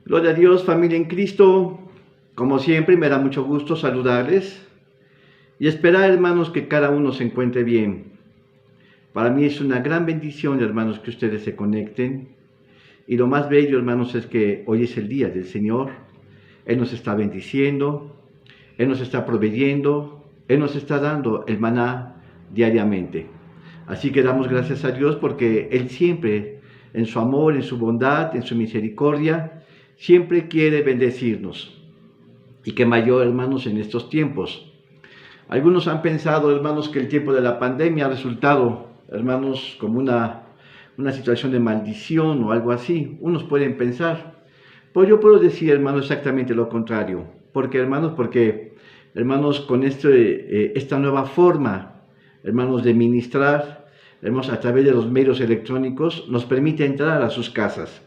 Gloria a Dios, familia en Cristo. Como siempre, me da mucho gusto saludarles y esperar, hermanos, que cada uno se encuentre bien. Para mí es una gran bendición, hermanos, que ustedes se conecten. Y lo más bello, hermanos, es que hoy es el día del Señor. Él nos está bendiciendo, Él nos está proveyendo, Él nos está dando el maná diariamente. Así que damos gracias a Dios porque Él siempre, en su amor, en su bondad, en su misericordia, siempre quiere bendecirnos. Y qué mayor, hermanos, en estos tiempos. Algunos han pensado, hermanos, que el tiempo de la pandemia ha resultado, hermanos, como una situación de maldición o algo así. Unos pueden pensar. Pero yo puedo decir, hermanos, exactamente lo contrario. ¿Por qué, hermanos? Porque, hermanos, con esta nueva forma, hermanos, de ministrar, hermanos, a través de los medios electrónicos, nos permite entrar a sus casas.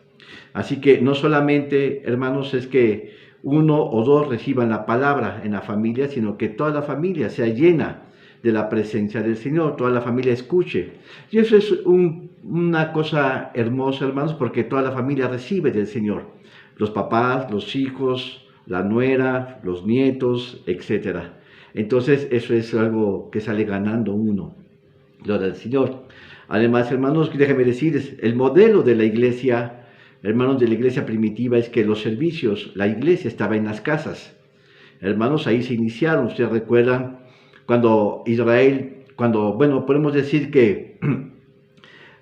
Así que no solamente, hermanos, es que uno o dos reciban la palabra en la familia, sino que toda la familia sea llena de la presencia del Señor, toda la familia escuche. Y eso es una cosa hermosa, hermanos, porque toda la familia recibe del Señor. Los papás, los hijos, la nuera, los nietos, etc. Entonces, eso es algo que sale ganando uno. Gloria al Señor. Además, hermanos, déjenme decirles, el modelo de la iglesia, hermanos, de la iglesia primitiva es que los servicios, la iglesia estaba en las casas. Hermanos, ahí se iniciaron, ustedes recuerdan, cuando Israel, bueno, podemos decir que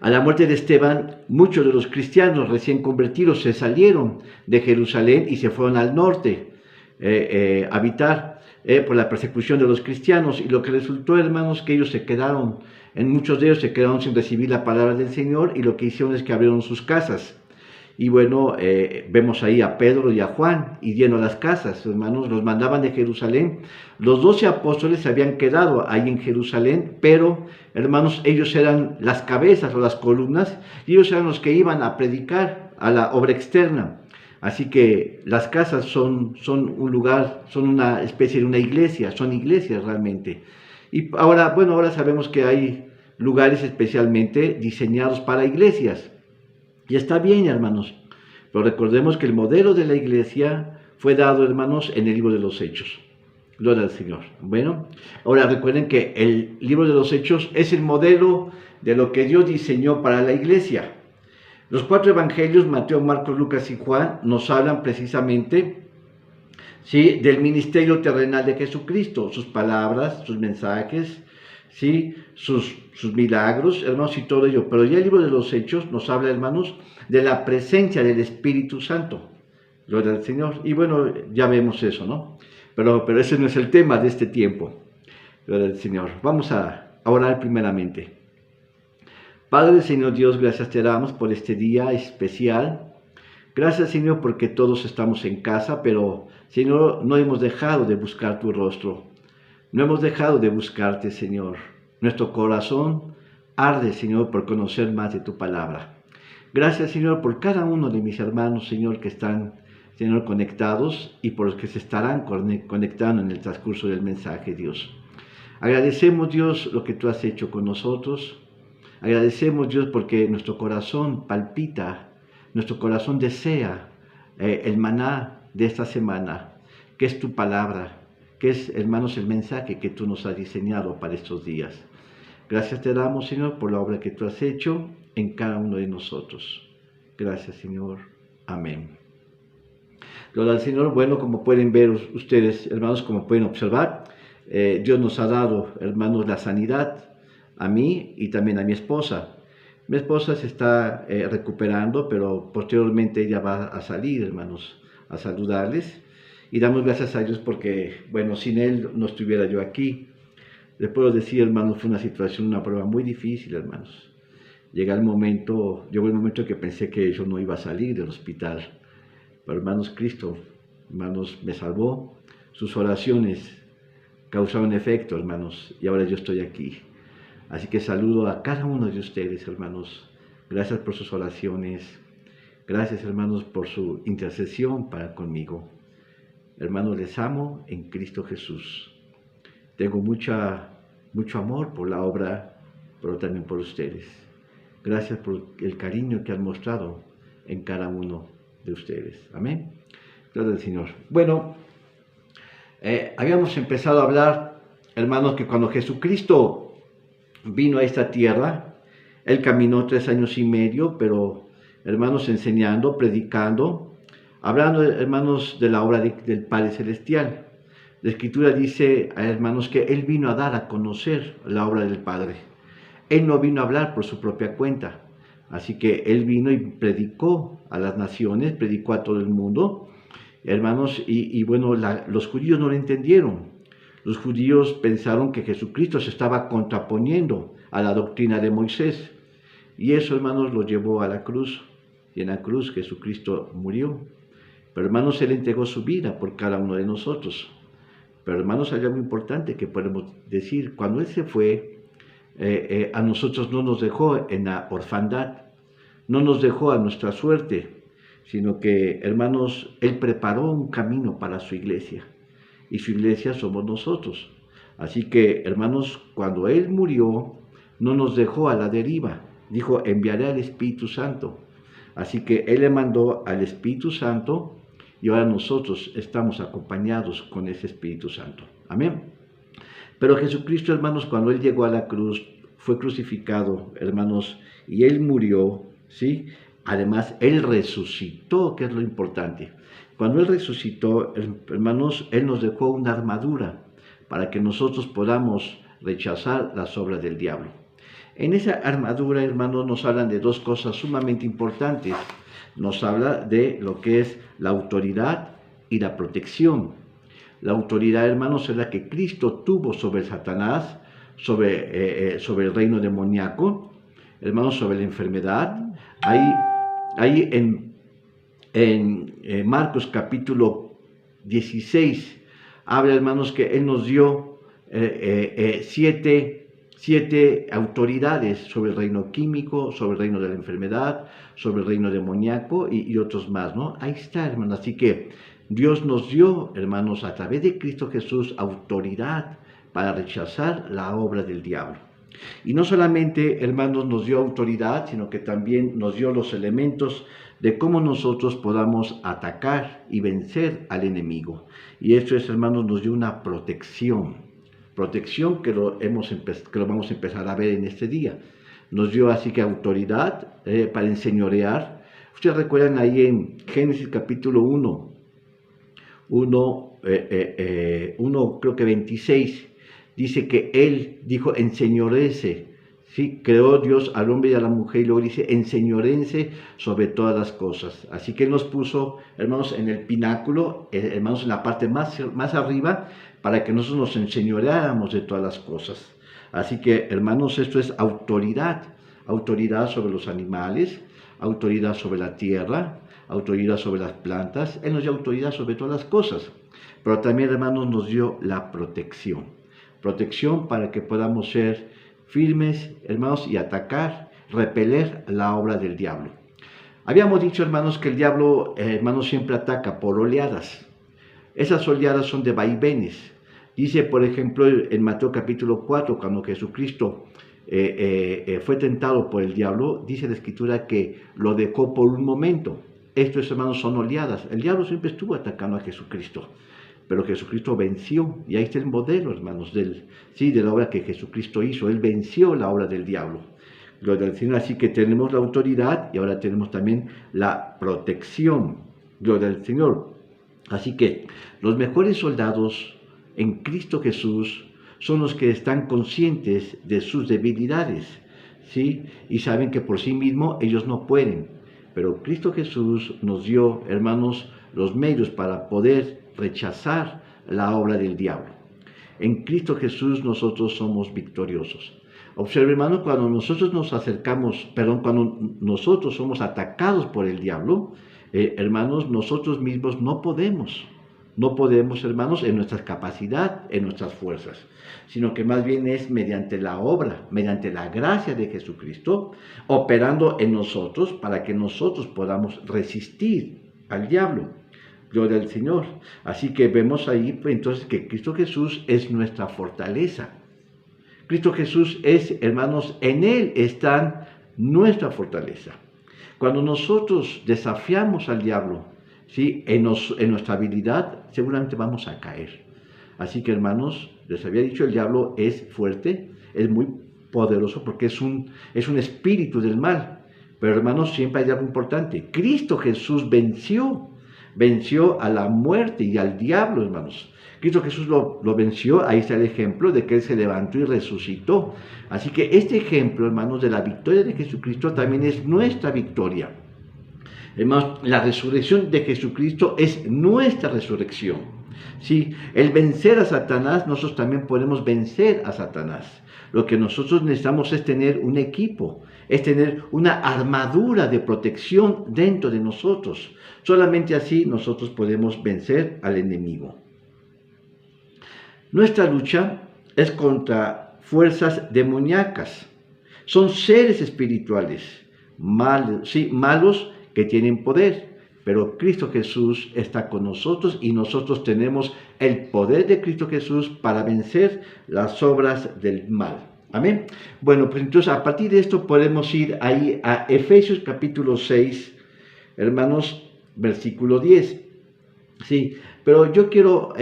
a la muerte de Esteban, muchos de los cristianos recién convertidos se salieron de Jerusalén y se fueron al norte a habitar por la persecución de los cristianos. Y lo que resultó, hermanos, que ellos se quedaron, muchos de ellos se quedaron sin recibir la palabra del Señor, y lo que hicieron es que abrieron sus casas. Y bueno, vemos ahí a Pedro y a Juan yendo a las casas, hermanos, los mandaban de Jerusalén. Los 12 apóstoles se habían quedado ahí en Jerusalén, pero, hermanos, ellos eran las cabezas o las columnas, y ellos eran los que iban a predicar a la obra externa. Así que las casas son un lugar, son una especie de una iglesia, son iglesias realmente. Y ahora, bueno, ahora sabemos que hay lugares especialmente diseñados para iglesias. Y está bien, hermanos, pero recordemos que el modelo de la iglesia fue dado, hermanos, en el libro de los Hechos. Gloria al Señor. Bueno, ahora recuerden que el libro de los Hechos es el modelo de lo que Dios diseñó para la iglesia. Los 4 evangelios, Mateo, Marcos, Lucas y Juan, nos hablan precisamente, ¿sí?, del ministerio terrenal de Jesucristo, sus palabras, sus mensajes, ¿sí?, sus milagros, hermanos, y todo ello. Pero ya el libro de los Hechos nos habla, hermanos, de la presencia del Espíritu Santo. Gloria al Señor. Y bueno, ya vemos eso, ¿no? Pero ese no es el tema de este tiempo. Gloria al Señor. Vamos a orar primeramente. Padre, Señor Dios, gracias te damos por este día especial. Gracias, Señor, porque todos estamos en casa, pero, Señor, no hemos dejado de buscar tu rostro. No hemos dejado de buscarte, Señor. Nuestro corazón arde, Señor, por conocer más de tu palabra. Gracias, Señor, por cada uno de mis hermanos, Señor, que están, Señor, conectados, y por los que se estarán conectando en el transcurso del mensaje, Dios. Agradecemos, Dios, lo que tú has hecho con nosotros. Agradecemos, Dios, porque nuestro corazón palpita, nuestro corazón desea el maná de esta semana, que es tu palabra, que es, hermanos, el mensaje que tú nos has diseñado para estos días. Gracias te damos, Señor, por la obra que tú has hecho en cada uno de nosotros. Gracias, Señor. Amén. Gloria al Señor. Bueno, como pueden ver ustedes, hermanos, como pueden observar, Dios nos ha dado, hermanos, la sanidad a mí y también a mi esposa. Mi esposa se está recuperando, pero posteriormente ella va a salir, hermanos, a saludarles. Y damos gracias a Dios porque, bueno, sin Él no estuviera yo aquí. Les puedo decir, hermanos, fue una situación, una prueba muy difícil, hermanos. Llegó el momento que pensé que yo no iba a salir del hospital. Pero, hermanos, Cristo, hermanos, me salvó. Sus oraciones causaron efecto, hermanos, y ahora yo estoy aquí. Así que saludo a cada uno de ustedes, hermanos. Gracias por sus oraciones. Gracias, hermanos, por su intercesión para conmigo. Hermanos, les amo en Cristo Jesús. Tengo mucho amor por la obra, pero también por ustedes. Gracias por el cariño que han mostrado en cada uno de ustedes. Amén. Gloria al Señor. Bueno, habíamos empezado a hablar, hermanos, que cuando Jesucristo vino a esta tierra, Él caminó 3 años y medio, pero, hermanos, enseñando, predicando, hablando, hermanos, de la obra del Padre Celestial. La Escritura dice, hermanos, que Él vino a dar a conocer la obra del Padre. Él no vino a hablar por su propia cuenta. Así que Él vino y predicó a las naciones, predicó a todo el mundo, hermanos, y bueno, los judíos no lo entendieron. Los judíos pensaron que Jesucristo se estaba contraponiendo a la doctrina de Moisés. Y eso, hermanos, lo llevó a la cruz. Y en la cruz Jesucristo murió. Pero, hermanos, Él entregó su vida por cada uno de nosotros. Pero, hermanos, hay algo importante que podemos decir. Cuando Él se fue, a nosotros no nos dejó en la orfandad, no nos dejó a nuestra suerte, sino que, hermanos, Él preparó un camino para su iglesia, y su iglesia somos nosotros. Así que, hermanos, cuando Él murió, no nos dejó a la deriva, dijo, enviaré al Espíritu Santo. Así que Él le mandó al Espíritu Santo, y ahora nosotros estamos acompañados con ese Espíritu Santo. Amén. Pero Jesucristo, hermanos, cuando Él llegó a la cruz, fue crucificado, hermanos, y Él murió, ¿sí? Además, Él resucitó, que es lo importante. Cuando Él resucitó, hermanos, Él nos dejó una armadura para que nosotros podamos rechazar las obras del diablo. En esa armadura, hermanos, nos hablan de 2 cosas sumamente importantes. Nos habla de lo que es la autoridad y la protección. La autoridad, hermanos, es la que Cristo tuvo sobre Satanás, sobre el reino demoníaco, hermanos, sobre la enfermedad. Ahí en Marcos capítulo 16, habla, hermanos, que Él nos dio 7 autoridades sobre el reino químico, sobre el reino de la enfermedad, sobre el reino demoníaco y otros más, ¿no? Ahí está, hermanos. Así que Dios nos dio, hermanos, a través de Cristo Jesús, autoridad para rechazar la obra del diablo. Y no solamente, hermanos, nos dio autoridad, sino que también nos dio los elementos de cómo nosotros podamos atacar y vencer al enemigo. Y esto es, hermanos, nos dio una protección que lo vamos a empezar a ver en este día. Nos dio así que autoridad para enseñorear. Ustedes recuerdan ahí en Génesis capítulo 1, creo que 26, dice que Él dijo enseñorece, ¿sí? Creó Dios al hombre y a la mujer y luego dice enseñorense sobre todas las cosas. Así que Él nos puso, hermanos, en el pináculo, hermanos, en la parte más arriba, para que nosotros nos enseñoreáramos de todas las cosas. Así que, hermanos, esto es autoridad sobre los animales, autoridad sobre la tierra, autoridad sobre las plantas. Él nos dio autoridad sobre todas las cosas, pero también, hermanos, nos dio la protección para que podamos ser firmes, hermanos, y atacar, repeler la obra del diablo. Habíamos dicho, hermanos, que el diablo, hermanos, siempre ataca por oleadas. Esas oleadas son de vaivenes. Dice, por ejemplo, en Mateo capítulo 4, cuando Jesucristo fue tentado por el diablo, dice la Escritura que lo dejó por un momento. Estos, hermanos, son oleadas. El diablo siempre estuvo atacando a Jesucristo, pero Jesucristo venció. Y ahí está el modelo, hermanos, de la obra que Jesucristo hizo. Él venció la obra del diablo. Gloria al Señor. Así que tenemos la autoridad y ahora tenemos también la protección. Gloria al Señor. Así que los mejores soldados en Cristo Jesús son los que están conscientes de sus debilidades, ¿sí? Y saben que por sí mismos ellos no pueden. Pero Cristo Jesús nos dio, hermanos, los medios para poder rechazar la obra del diablo. En Cristo Jesús nosotros somos victoriosos. Observe, hermano, cuando nosotros cuando nosotros somos atacados por el diablo, hermanos, nosotros mismos no podemos, hermanos, en nuestra capacidad, en nuestras fuerzas, sino que más bien es mediante la obra, mediante la gracia de Jesucristo, operando en nosotros para que nosotros podamos resistir al diablo. Gloria al Señor. Así que vemos ahí entonces que Cristo Jesús es nuestra fortaleza. Cristo Jesús es, hermanos, en Él está nuestra fortaleza. Cuando nosotros desafiamos al diablo, ¿sí? En nuestra habilidad, seguramente vamos a caer. Así que, hermanos, les había dicho, el diablo es fuerte, es muy poderoso porque es un espíritu del mal. Pero, hermanos, siempre hay algo importante. Cristo Jesús venció a la muerte y al diablo, hermanos. Cristo Jesús lo venció, ahí está el ejemplo de que Él se levantó y resucitó. Así que este ejemplo, hermanos, de la victoria de Jesucristo también es nuestra victoria. Hermanos, la resurrección de Jesucristo es nuestra resurrección. Sí, el vencer a Satanás, nosotros también podemos vencer a Satanás. Lo que nosotros necesitamos es tener un equipo, es tener una armadura de protección dentro de nosotros. Solamente así nosotros podemos vencer al enemigo. Nuestra lucha es contra fuerzas demoníacas. Son seres espirituales, malos que tienen poder. Pero Cristo Jesús está con nosotros y nosotros tenemos el poder de Cristo Jesús para vencer las obras del mal. Amén. Bueno, pues entonces a partir de esto podemos ir ahí a Efesios capítulo 6, hermanos, versículo 10. Sí, pero yo quiero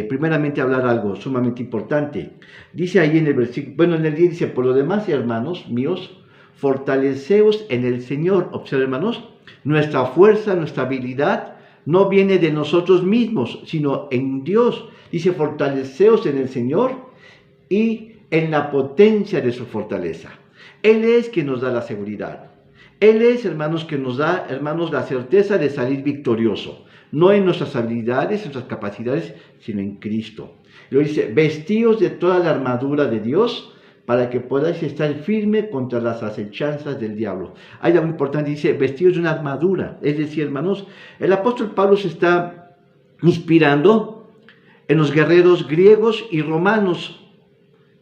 primeramente hablar algo sumamente importante. Dice ahí en el versículo, bueno, en el 10 dice, por lo demás, hermanos míos, fortaleceos en el Señor. Observen, hermanos, nuestra fuerza, nuestra habilidad no viene de nosotros mismos, sino en Dios. Dice, fortaleceos en el Señor y en la potencia de su fortaleza. Él es quien nos da la seguridad. Él es, hermanos, que nos da, hermanos, la certeza de salir victorioso. No en nuestras habilidades, en nuestras capacidades, sino en Cristo. Luego dice, vestíos de toda la armadura de Dios, para que podáis estar firme contra las acechanzas del diablo. Hay algo importante, dice, vestidos de una armadura. Es decir, hermanos, el apóstol Pablo se está inspirando en los guerreros griegos y romanos,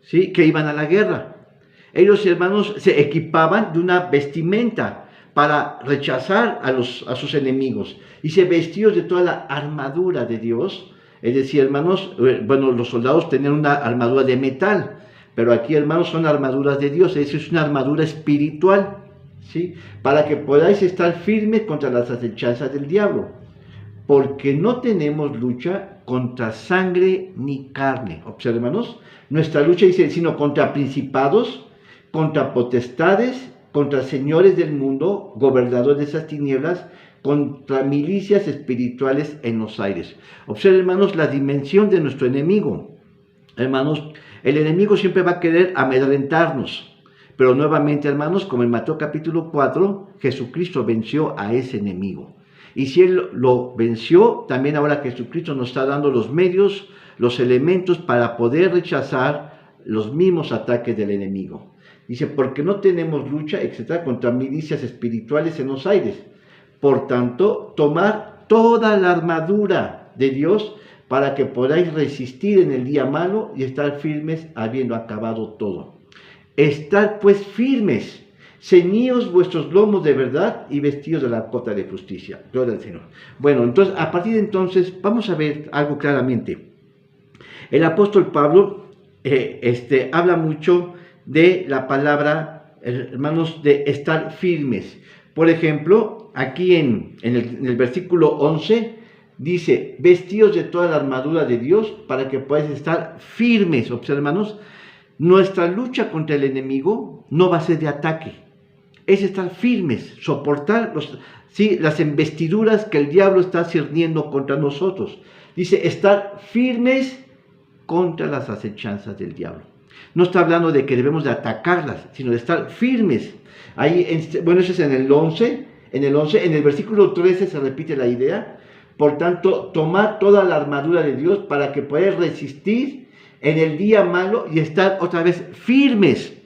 ¿sí?, que iban a la guerra. Ellos, hermanos, se equipaban de una vestimenta para rechazar a sus enemigos. Dice, vestidos de toda la armadura de Dios. Es decir, hermanos, bueno, los soldados tenían una armadura de metal, pero aquí, hermanos, son armaduras de Dios, es decir, es una armadura espiritual, ¿sí?, para que podáis estar firmes contra las acechanzas del diablo, porque no tenemos lucha contra sangre ni carne. Observen, hermanos, nuestra lucha dice, sino contra principados, contra potestades, contra señores del mundo, gobernadores de esas tinieblas, contra milicias espirituales en los aires. Observen, hermanos, la dimensión de nuestro enemigo. Hermanos, el enemigo siempre va a querer amedrentarnos, pero nuevamente, hermanos, como en Mateo capítulo 4, Jesucristo venció a ese enemigo. Y si Él lo venció, también ahora Jesucristo nos está dando los medios, los elementos para poder rechazar los mismos ataques del enemigo. Dice, porque no tenemos lucha, etcétera, contra milicias espirituales en los aires. Por tanto, tomar toda la armadura de Dios para que podáis resistir en el día malo y estar firmes habiendo acabado todo. Estad pues firmes, ceñíos vuestros lomos de verdad y vestidos de la cota de justicia. Gloria al Señor. Bueno, entonces, a partir de entonces, vamos a ver algo claramente. El apóstol Pablo habla mucho de la palabra, hermanos, de estar firmes. Por ejemplo, aquí en el versículo 11, dice, vestidos de toda la armadura de Dios para que podáis estar firmes. Observen, hermanos, nuestra lucha contra el enemigo no va a ser de ataque, es estar firmes, soportar las embestiduras que el diablo está cerniendo contra nosotros. Dice, estar firmes contra las acechanzas del diablo. No está hablando de que debemos de atacarlas, sino de estar firmes. Ahí, bueno, eso es en el 11, en el versículo 13 se repite la idea. Por tanto, tomad toda la armadura de Dios para que podáis resistir en el día malo y estar otra vez firmes.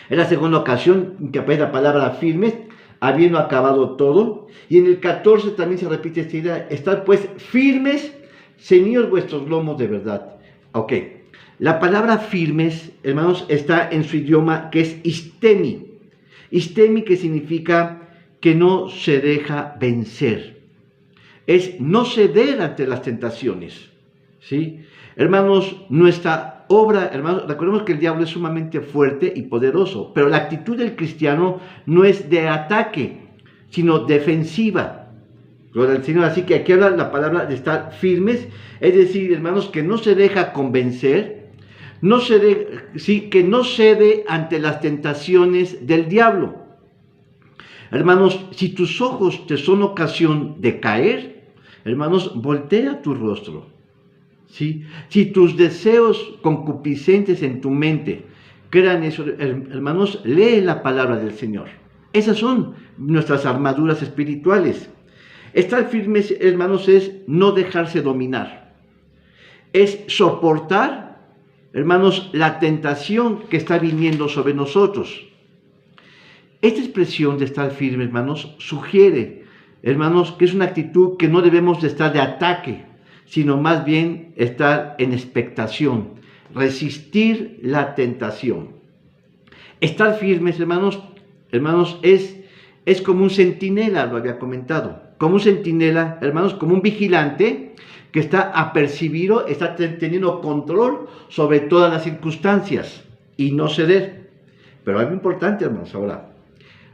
Es la segunda ocasión que aparece la palabra firmes, habiendo acabado todo. Y en el 14 también se repite esta idea, estar pues firmes, ceñidos vuestros lomos de verdad. Ok, la palabra firmes, hermanos, está en su idioma que es istemi. Istemi, que significa que no se deja vencer. Es no ceder ante las tentaciones, ¿sí? Hermanos, nuestra obra, hermanos, recordemos que el diablo es sumamente fuerte y poderoso, pero la actitud del cristiano no es de ataque, sino defensiva. Gloria al Señor. Así que aquí habla la palabra de estar firmes, es decir, hermanos, que no se deja convencer, que no cede ante las tentaciones del diablo. Hermanos, si tus ojos te son ocasión de caer, hermanos, voltea tu rostro. ¿Sí? Si tus deseos concupiscentes en tu mente crean eso, hermanos, lee la palabra del Señor. Esas son nuestras armaduras espirituales. Estar firmes, hermanos, es no dejarse dominar. Es soportar, hermanos, la tentación que está viniendo sobre nosotros. Esta expresión de estar firme, hermanos, sugiere, hermanos, que es una actitud que no debemos de estar de ataque, sino más bien estar en expectación, resistir la tentación. Estar firmes, hermanos, es como un centinela, lo había comentado, como un centinela, hermanos, como un vigilante que está apercibido, está teniendo control sobre todas las circunstancias y no ceder. Pero algo importante, hermanos, ahora,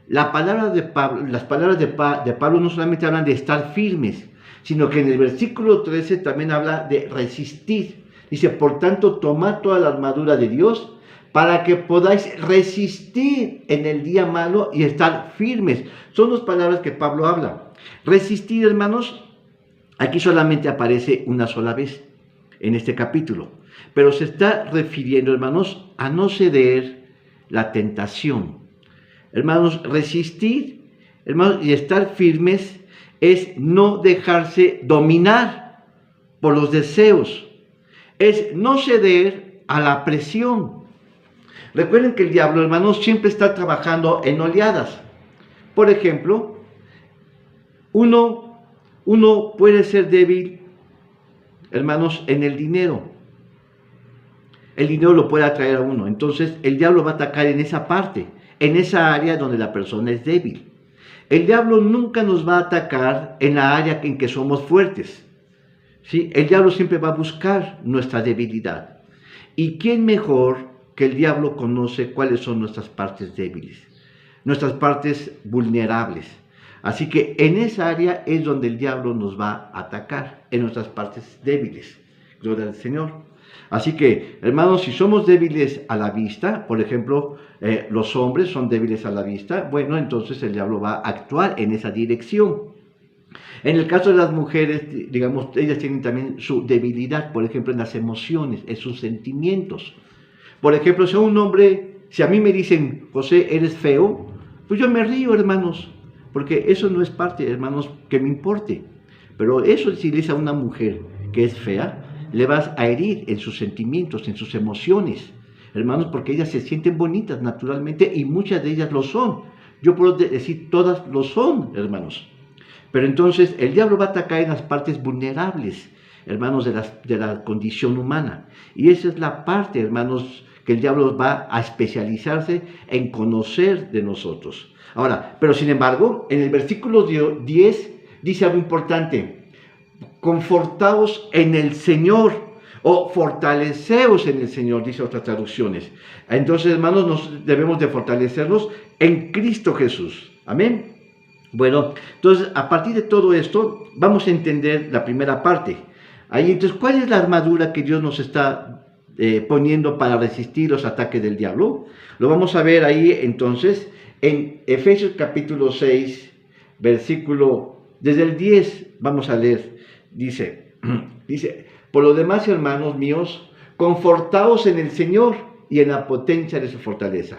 las palabras de Pablo no solamente hablan de estar firmes, sino que en el versículo 13 también habla de resistir. Dice, por tanto, tomad toda la armadura de Dios para que podáis resistir en el día malo y estar firmes. Son dos palabras que Pablo habla. Resistir, hermanos, aquí solamente aparece una sola vez en este capítulo, pero se está refiriendo, hermanos, a no ceder la tentación. Hermanos, resistir, hermanos, y estar firmes es no dejarse dominar por los deseos, es no ceder a la presión. Recuerden que el diablo, hermanos, siempre está trabajando en oleadas. Por ejemplo, uno puede ser débil, hermanos, en el dinero. El dinero lo puede atraer a uno. Entonces, el diablo va a atacar en esa parte, en esa área donde la persona es débil. El diablo nunca nos va a atacar en la área en que somos fuertes. ¿Sí? El diablo siempre va a buscar nuestra debilidad. ¿Y quién mejor que el diablo conoce cuáles son nuestras partes débiles, nuestras partes vulnerables? Así que en esa área es donde el diablo nos va a atacar, en nuestras partes débiles. Gloria al Señor. Así que, hermanos, si somos débiles a la vista, por ejemplo, los hombres son débiles a la vista, bueno, entonces el diablo va a actuar en esa dirección. En el caso de las mujeres, digamos, ellas tienen también su debilidad, por ejemplo, en las emociones, en sus sentimientos. Por ejemplo, si a mí me dicen, José, eres feo, pues yo me río, hermanos, porque eso no es parte, hermanos, que me importe. Pero eso, si le dice a una mujer que es fea, le vas a herir en sus sentimientos, en sus emociones, hermanos, porque ellas se sienten bonitas naturalmente y muchas de ellas lo son. Yo puedo decir, todas lo son, hermanos. Pero entonces el diablo va a atacar en las partes vulnerables, hermanos, de la condición humana. Y esa es la parte, hermanos, que el diablo va a especializarse en conocer de nosotros. Ahora, pero sin embargo, en el versículo 10 dice algo importante. Confortaos en el Señor, o fortaleceos en el Señor, dice otras traducciones. Entonces, hermanos, nos debemos de fortalecernos en Cristo Jesús. Amén. Bueno, entonces, a partir de todo esto, vamos a entender la primera parte. Ahí, entonces, ¿cuál es la armadura que Dios nos está poniendo para resistir los ataques del diablo? Lo vamos a ver ahí, entonces, en Efesios capítulo 6, versículo, desde el 10, vamos a leer. Dice, por lo demás, hermanos míos, confortaos en el Señor y en la potencia de su fortaleza.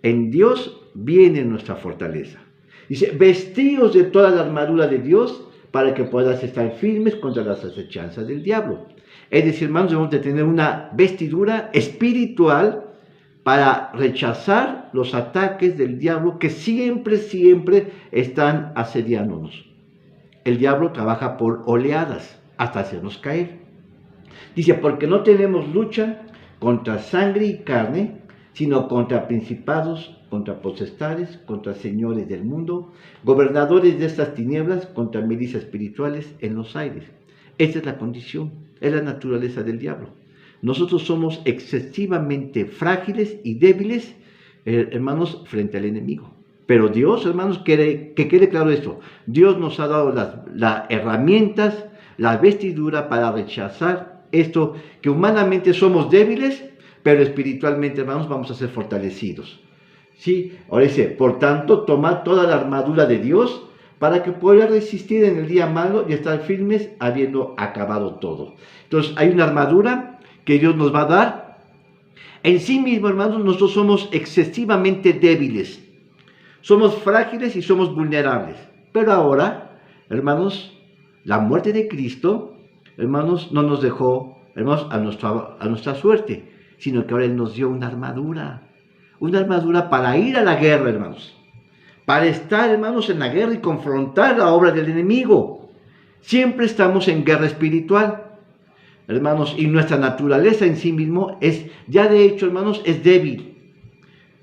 En Dios viene nuestra fortaleza. Dice, vestíos de toda la armadura de Dios para que puedas estar firmes contra las acechanzas del diablo. Es decir, hermanos, debemos de tener una vestidura espiritual para rechazar los ataques del diablo que siempre están asediándonos. El diablo trabaja por oleadas hasta hacernos caer. Dice, porque no tenemos lucha contra sangre y carne, sino contra principados, contra potestades, contra señores del mundo, gobernadores de estas tinieblas, contra milicias espirituales en los aires. Esta es la condición, es la naturaleza del diablo. Nosotros somos excesivamente frágiles y débiles, hermanos, frente al enemigo. Pero Dios, hermanos, quiere que quede claro esto. Dios nos ha dado las herramientas, la vestidura para rechazar esto, que humanamente somos débiles, pero espiritualmente, hermanos, vamos a ser fortalecidos. ¿Sí? Ahora dice, por tanto, tomad toda la armadura de Dios para que pueda resistir en el día malo y estar firmes habiendo acabado todo. Entonces, hay una armadura que Dios nos va a dar. En sí mismo, hermanos, nosotros somos excesivamente débiles. Somos frágiles y somos vulnerables. Pero ahora, hermanos, la muerte de Cristo, hermanos, no nos dejó, hermanos, a nuestra suerte, sino que ahora Él nos dio una armadura para ir a la guerra, hermanos, para estar, hermanos, en la guerra y confrontar la obra del enemigo. Siempre estamos en guerra espiritual, hermanos, y nuestra naturaleza en sí mismo es, ya de hecho, hermanos, es débil.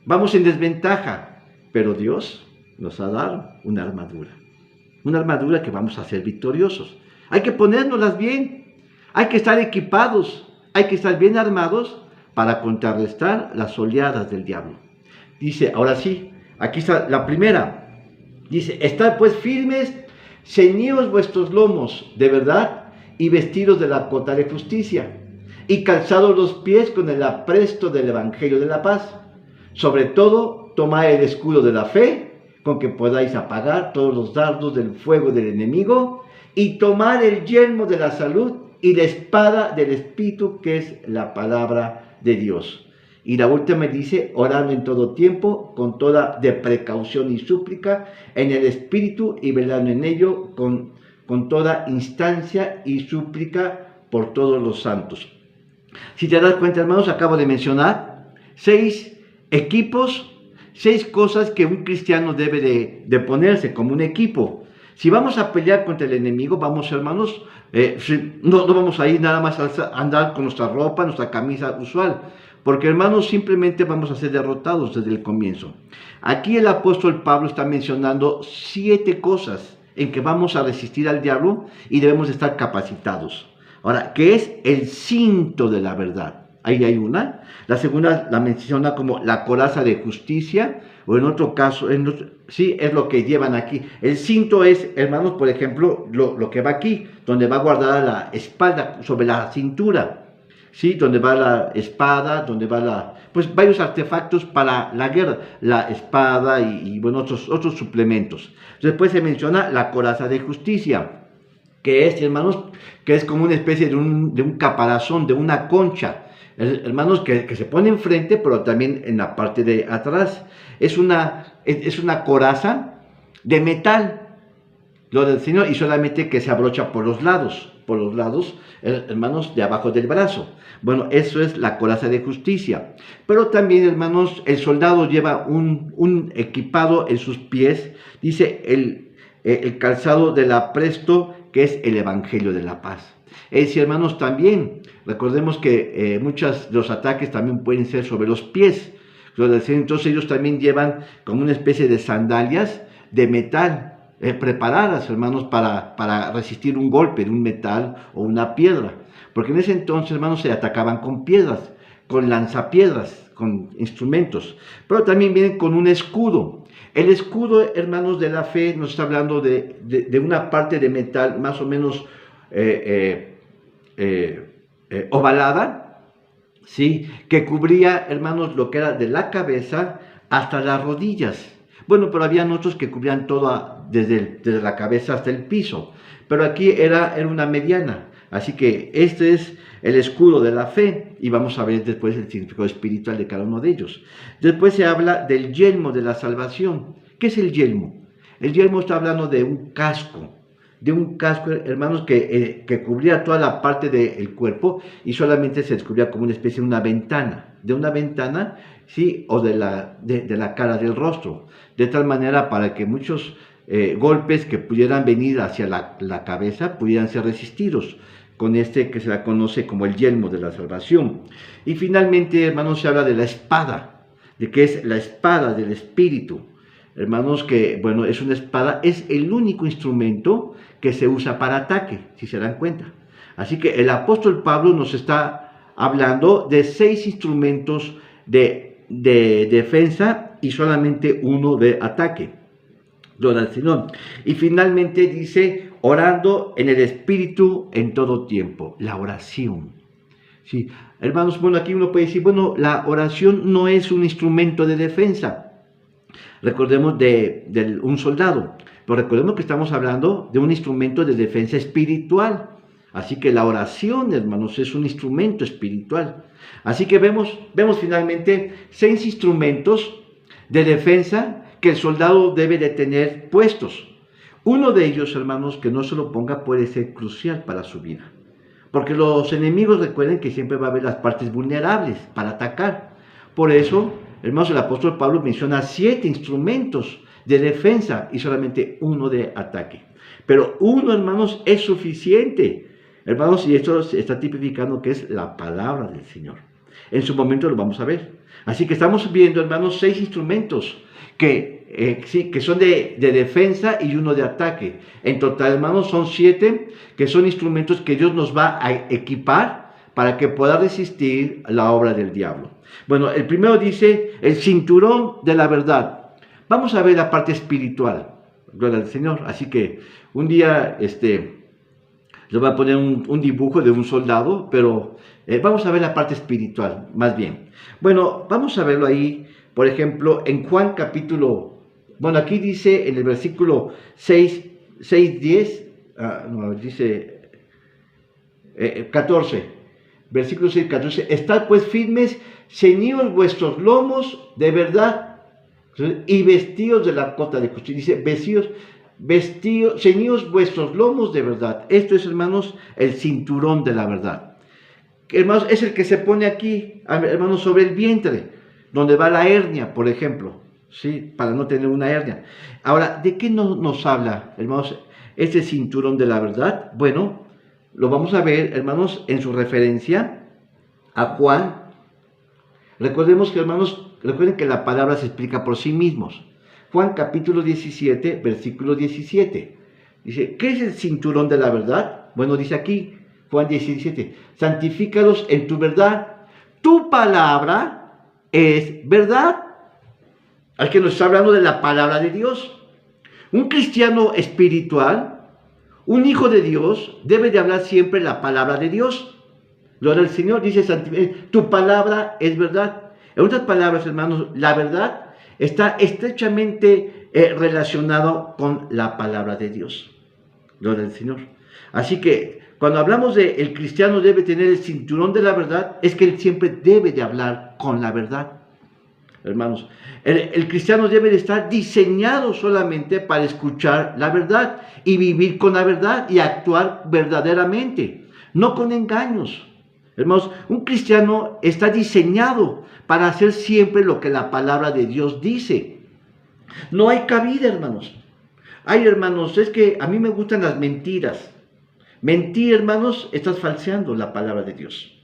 Vamos en desventaja. Pero Dios nos ha dado una armadura que vamos a ser victoriosos. Hay que ponérnoslas bien, hay que estar equipados, hay que estar bien armados para contrarrestar las oleadas del diablo. Dice, ahora sí, aquí está la primera. Dice, estad pues firmes, ceñidos vuestros lomos de verdad y vestidos de la cota de justicia y calzados los pies con el apresto del evangelio de la paz. Sobre todo, tomad el escudo de la fe, con que podáis apagar todos los dardos del fuego del enemigo, y tomad el yelmo de la salud y la espada del Espíritu, que es la palabra de Dios. Y la última dice, orando en todo tiempo, con toda de precaución y súplica, en el Espíritu, y velando en ello, con toda instancia y súplica por todos los santos. Si te das cuenta, hermanos, acabo de mencionar 6 equipos, 6 cosas que un cristiano debe de ponerse como un equipo. Si vamos a pelear contra el enemigo, vamos, hermanos, no vamos a ir nada más a andar con nuestra ropa, nuestra camisa usual, porque, hermanos, simplemente vamos a ser derrotados desde el comienzo. Aquí el apóstol Pablo está mencionando 7 cosas en que vamos a resistir al diablo y debemos estar capacitados. Ahora, ¿qué es el cinto de la verdad? Ahí hay una. La segunda la menciona como la coraza de justicia, o en otro caso, sí, es lo que llevan aquí. El cinto es, hermanos, por ejemplo, lo que va aquí, donde va guardada la espalda, sobre la cintura, sí, donde va la espada, donde va pues varios artefactos para la guerra, la espada y bueno, otros suplementos. Después se menciona la coraza de justicia, que es, hermanos, que es como una especie de un caparazón, de una concha, hermanos, que se pone enfrente, pero también en la parte de atrás. Es una coraza de metal, lo del Señor, y solamente que se abrocha por los lados, hermanos, de abajo del brazo. Bueno, eso es la coraza de justicia. Pero también, hermanos, el soldado lleva un equipado en sus pies, dice el calzado del apresto, que es el evangelio de la paz. Es decir, hermanos, también recordemos que muchos de los ataques también pueden ser sobre los pies. Entonces ellos también llevan como una especie de sandalias de metal, preparadas, hermanos, para resistir un golpe de un metal o una piedra. Porque en ese entonces, hermanos, se atacaban con piedras, con lanzapiedras, con instrumentos. Pero también vienen con un escudo. El escudo, hermanos, de la fe nos está hablando de una parte de metal más o menos ovalada, ¿sí? Que cubría, hermanos, lo que era de la cabeza hasta las rodillas. Bueno, pero habían otros que cubrían toda, desde la cabeza hasta el piso. Pero aquí era una mediana. Así que este es el escudo de la fe, y vamos a ver después el significado espiritual de cada uno de ellos. Después se habla del yelmo de la salvación. ¿Qué es el yelmo? El yelmo está hablando de un casco, hermanos, que cubría toda la parte del cuerpo y solamente se descubría como una especie de una ventana, ¿sí? O de la cara del rostro, de tal manera para que muchos golpes que pudieran venir hacia la cabeza pudieran ser resistidos con que se la conoce como el yelmo de la salvación. Y finalmente, hermanos, se habla de la espada, de que es la espada del Espíritu. Hermanos, que, bueno, es una espada, es el único instrumento que se usa para ataque, si se dan cuenta. Así que el apóstol Pablo nos está hablando de 6 instrumentos de defensa y solamente uno de ataque. Gloria al Señor. Y finalmente dice, orando en el Espíritu en todo tiempo, la oración. Sí, hermanos, bueno, aquí uno puede decir, bueno, la oración no es un instrumento de defensa. Recordemos de un soldado, pero recordemos que estamos hablando de un instrumento de defensa espiritual. Así que la oración, hermanos, es un instrumento espiritual. Así que vemos finalmente 6 instrumentos de defensa que el soldado debe de tener puestos. Uno de ellos, hermanos, que no se lo ponga puede ser crucial para su vida. Porque los enemigos recuerden que siempre va a haber las partes vulnerables para atacar. Por eso, hermanos, el apóstol Pablo menciona 7 instrumentos de defensa y solamente uno de ataque. Pero uno, hermanos, es suficiente. Hermanos, y esto está tipificando que es la palabra del Señor. En su momento lo vamos a ver. Así que estamos viendo, hermanos, 6 instrumentos que son de defensa y uno de ataque. En total, hermanos, son 7 que son instrumentos que Dios nos va a equipar para que pueda resistir la obra del diablo. Bueno, el primero dice, el cinturón de la verdad. Vamos a ver la parte espiritual. Gloria al Señor. Así que un día, les voy a poner un dibujo de un soldado, pero vamos a ver la parte espiritual, más bien. Bueno, vamos a verlo ahí, por ejemplo, en Juan capítulo, bueno, aquí dice en el versículo 10, dice 14, versículo 6, 14, estad pues firmes, ceñidos vuestros lomos de verdad y vestidos de la cota de justicia. Dice, ceñidos vuestros lomos de verdad. Esto es, hermanos, el cinturón de la verdad. Hermanos, es el que se pone aquí, hermanos, sobre el vientre, donde va la hernia, por ejemplo, ¿sí? Para no tener una hernia. Ahora, ¿de qué nos habla, hermanos, este cinturón de la verdad? Bueno, lo vamos a ver, hermanos, en su referencia a Juan. Recordemos que, hermanos, recuerden que la palabra se explica por sí mismos. Juan capítulo 17, versículo 17. Dice, ¿qué es el cinturón de la verdad? Bueno, dice aquí, Juan 17, santifícalos en tu verdad. Tu palabra es verdad. Al que nos está hablando de la palabra de Dios. Un cristiano espiritual, un hijo de Dios, debe de hablar siempre la palabra de Dios. Gloria al Señor, dice, tu palabra es verdad. En otras palabras, hermanos, la verdad está estrechamente relacionado con la palabra de Dios. Gloria al Señor. Así que cuando hablamos de el cristiano debe tener el cinturón de la verdad, es que él siempre debe de hablar con la verdad. Hermanos, el cristiano debe de estar diseñado solamente para escuchar la verdad y vivir con la verdad y actuar verdaderamente, no con engaños. Hermanos, un cristiano está diseñado para hacer siempre lo que la palabra de Dios dice. No hay cabida, hermanos. Ay, hermanos, es que a mí me gustan las mentiras. Mentir, hermanos, estás falseando la palabra de Dios.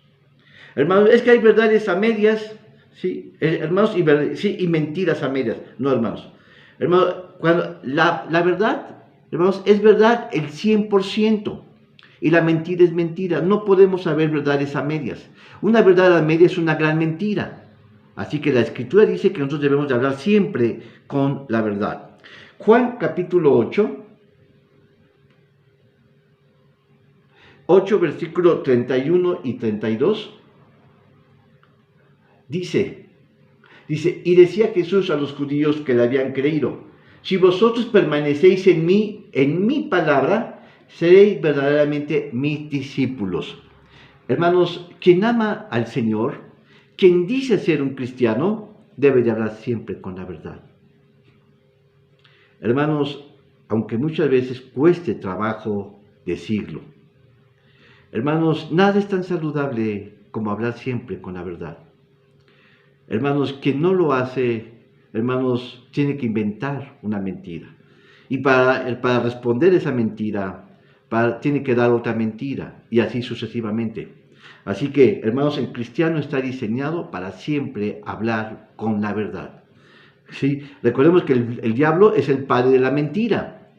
Hermanos, es que hay verdades a medias, sí, hermanos, y mentiras a medias. No, hermanos. Hermanos, cuando la verdad, hermanos, es verdad el 100%. Y la mentira es mentira. No podemos saber verdades a medias. Una verdad a medias es una gran mentira. Así que la Escritura dice que nosotros debemos de hablar siempre con la verdad. Juan capítulo 8 versículos 31 y 32, dice, y decía Jesús a los judíos que le habían creído, si vosotros permanecéis en mi palabra, seréis verdaderamente mis discípulos. Hermanos, quien ama al Señor, quien dice ser un cristiano, debe de hablar siempre con la verdad. Hermanos, aunque muchas veces cueste trabajo decirlo, hermanos, nada es tan saludable como hablar siempre con la verdad. Hermanos, quien no lo hace, hermanos, tiene que inventar una mentira. Y para responder esa mentira, tiene que dar otra mentira, y así sucesivamente. Así que, hermanos, el cristiano está diseñado para siempre hablar con la verdad. ¿Sí? Recordemos que el diablo es el padre de la mentira.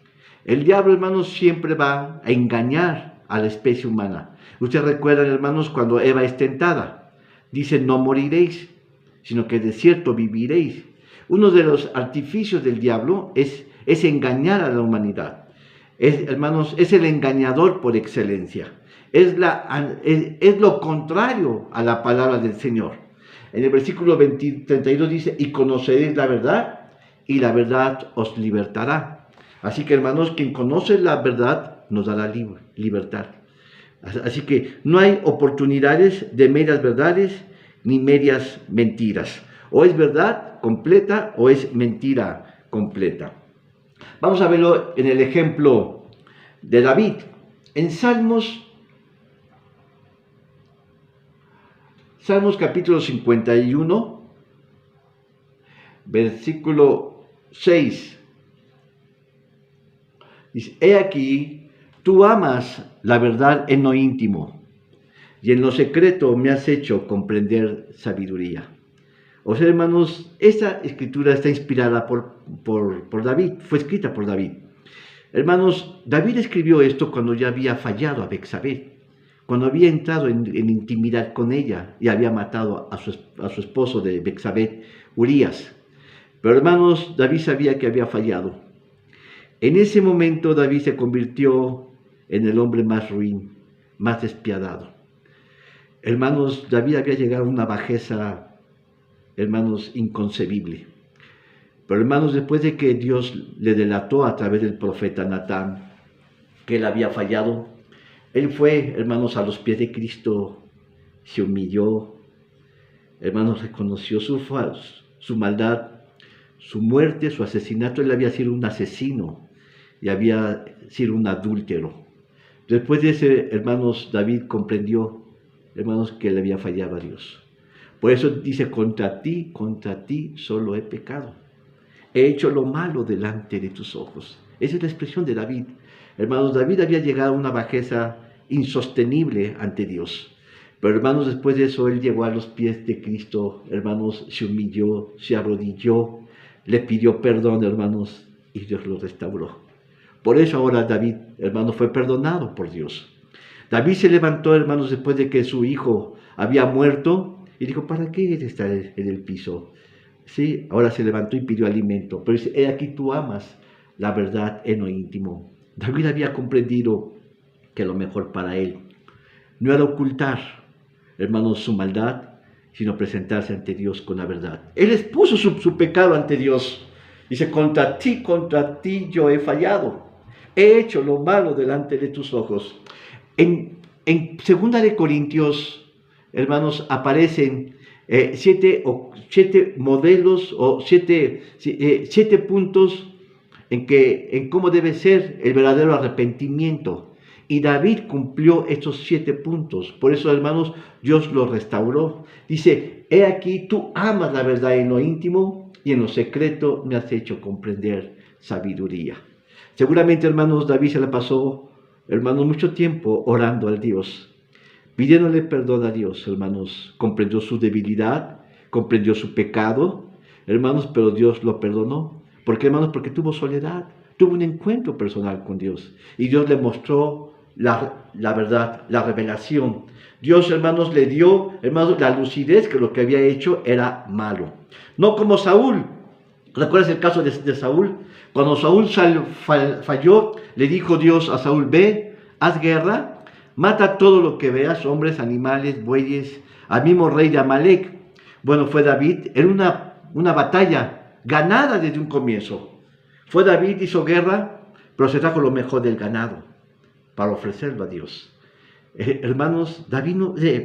El diablo, hermanos, siempre va a engañar a la especie humana. Ustedes recuerdan, hermanos, cuando Eva es tentada. Dice, no moriréis, sino que de cierto viviréis. Uno de los artificios del diablo es engañar a la humanidad. Hermanos, es el engañador por excelencia. Es lo contrario a la palabra del Señor. En el versículo 32 dice, y conoceréis la verdad, y la verdad os libertará. Así que, hermanos, quien conoce la verdad nos dará libertad. Así que no hay oportunidades de medias verdades ni medias mentiras. O es verdad completa o es mentira completa. Vamos a verlo en el ejemplo de David. En Salmos capítulo 51, versículo 6. Dice, he aquí, tú amas la verdad en lo íntimo, y en lo secreto me has hecho comprender sabiduría. O sea, hermanos, esta escritura está inspirada por David, fue escrita por David. Hermanos, David escribió esto cuando ya había fallado a Betsabé, cuando había entrado en intimidad con ella y había matado a su esposo de Betsabé, Urías. Pero hermanos, David sabía que había fallado. En ese momento David se convirtió en el hombre más ruin, más despiadado. Hermanos, David había llegado a una bajeza, hermanos, inconcebible. Pero hermanos, después de que Dios le delató a través del profeta Natán que él había fallado, él fue, hermanos, a los pies de Cristo, se humilló, hermanos, reconoció su maldad, su muerte, su asesinato. Él había sido un asesino y había sido un adúltero. Después de ese, hermanos, David comprendió, hermanos, que él había fallado a Dios. Por eso dice, contra ti solo he pecado. He hecho lo malo delante de tus ojos. Esa es la expresión de David. Hermanos, David había llegado a una bajeza insostenible ante Dios. Pero hermanos, después de eso, él llegó a los pies de Cristo, hermanos, se humilló, se arrodilló, le pidió perdón, hermanos, y Dios lo restauró. Por eso ahora David, hermanos, fue perdonado por Dios. David se levantó, hermanos, después de que su hijo había muerto, y dijo, ¿para qué él está en el piso? Sí, ahora se levantó y pidió alimento. Pero dice, he aquí tú amas la verdad en lo íntimo. David había comprendido que lo mejor para él no era ocultar, hermanos, su maldad, sino presentarse ante Dios con la verdad. Él expuso su pecado ante Dios. Dice, contra ti yo he fallado. He hecho lo malo delante de tus ojos. En 2 de Corintios, hermanos, aparecen siete modelos o siete puntos en cómo debe ser el verdadero arrepentimiento. Y David cumplió estos 7 puntos. Por eso, hermanos, Dios lo restauró. Dice, he aquí, tú amas la verdad en lo íntimo y en lo secreto me has hecho comprender sabiduría. Seguramente, hermanos, David se la pasó, hermanos, mucho tiempo orando al Dios, pidiéndole perdón a Dios, hermanos. Comprendió su debilidad, comprendió su pecado, hermanos, pero Dios lo perdonó. ¿Por qué, hermanos? Porque tuvo soledad, tuvo un encuentro personal con Dios. Y Dios le mostró la verdad, la revelación. Dios, hermanos, le dio, hermanos, la lucidez que lo que había hecho era malo. No como Saúl. ¿Recuerdas el caso de Saúl? Cuando Saúl falló, le dijo Dios a Saúl, ve, haz guerra, mata todo lo que veas, hombres, animales, bueyes, al mismo rey de Amalek. Bueno, fue David, era una batalla ganada desde un comienzo. Fue David, hizo guerra, pero se trajo lo mejor del ganado para ofrecerlo a Dios. Hermanos,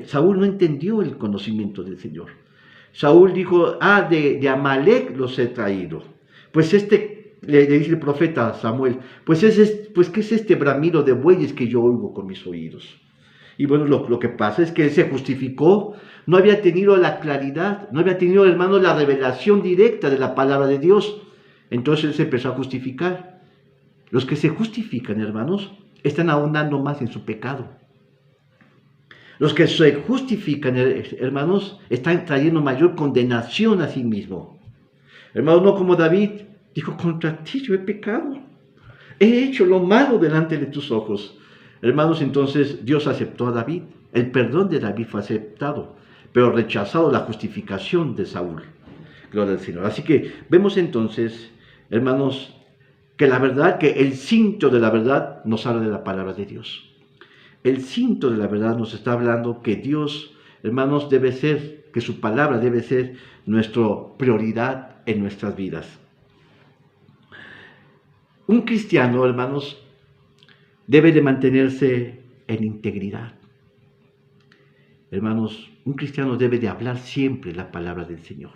Saúl no entendió el conocimiento del Señor. Saúl dijo, de Amalek los he traído. Pues le dice el profeta Samuel, pues ¿qué es este bramido de bueyes que yo oigo con mis oídos? Y bueno, lo que pasa es que él se justificó, no había tenido la claridad, no había tenido, hermanos, la revelación directa de la palabra de Dios. Entonces él se empezó a justificar. Los que se justifican, hermanos, están ahondando más en su pecado. Los que se justifican, hermanos, están trayendo mayor condenación a sí mismo. Hermanos, no como David, dijo, contra ti yo he pecado. He hecho lo malo delante de tus ojos. Hermanos, entonces Dios aceptó a David. El perdón de David fue aceptado, pero rechazado la justificación de Saúl. Gloria al Señor. Así que vemos entonces, hermanos, que la verdad, que el cinto de la verdad nos habla de la palabra de Dios. El cinto de la verdad nos está hablando que Dios, hermanos, debe ser, que su palabra debe ser nuestra prioridad en nuestras vidas. Un cristiano, hermanos, debe de mantenerse en integridad. Hermanos, un cristiano debe de hablar siempre la palabra del Señor.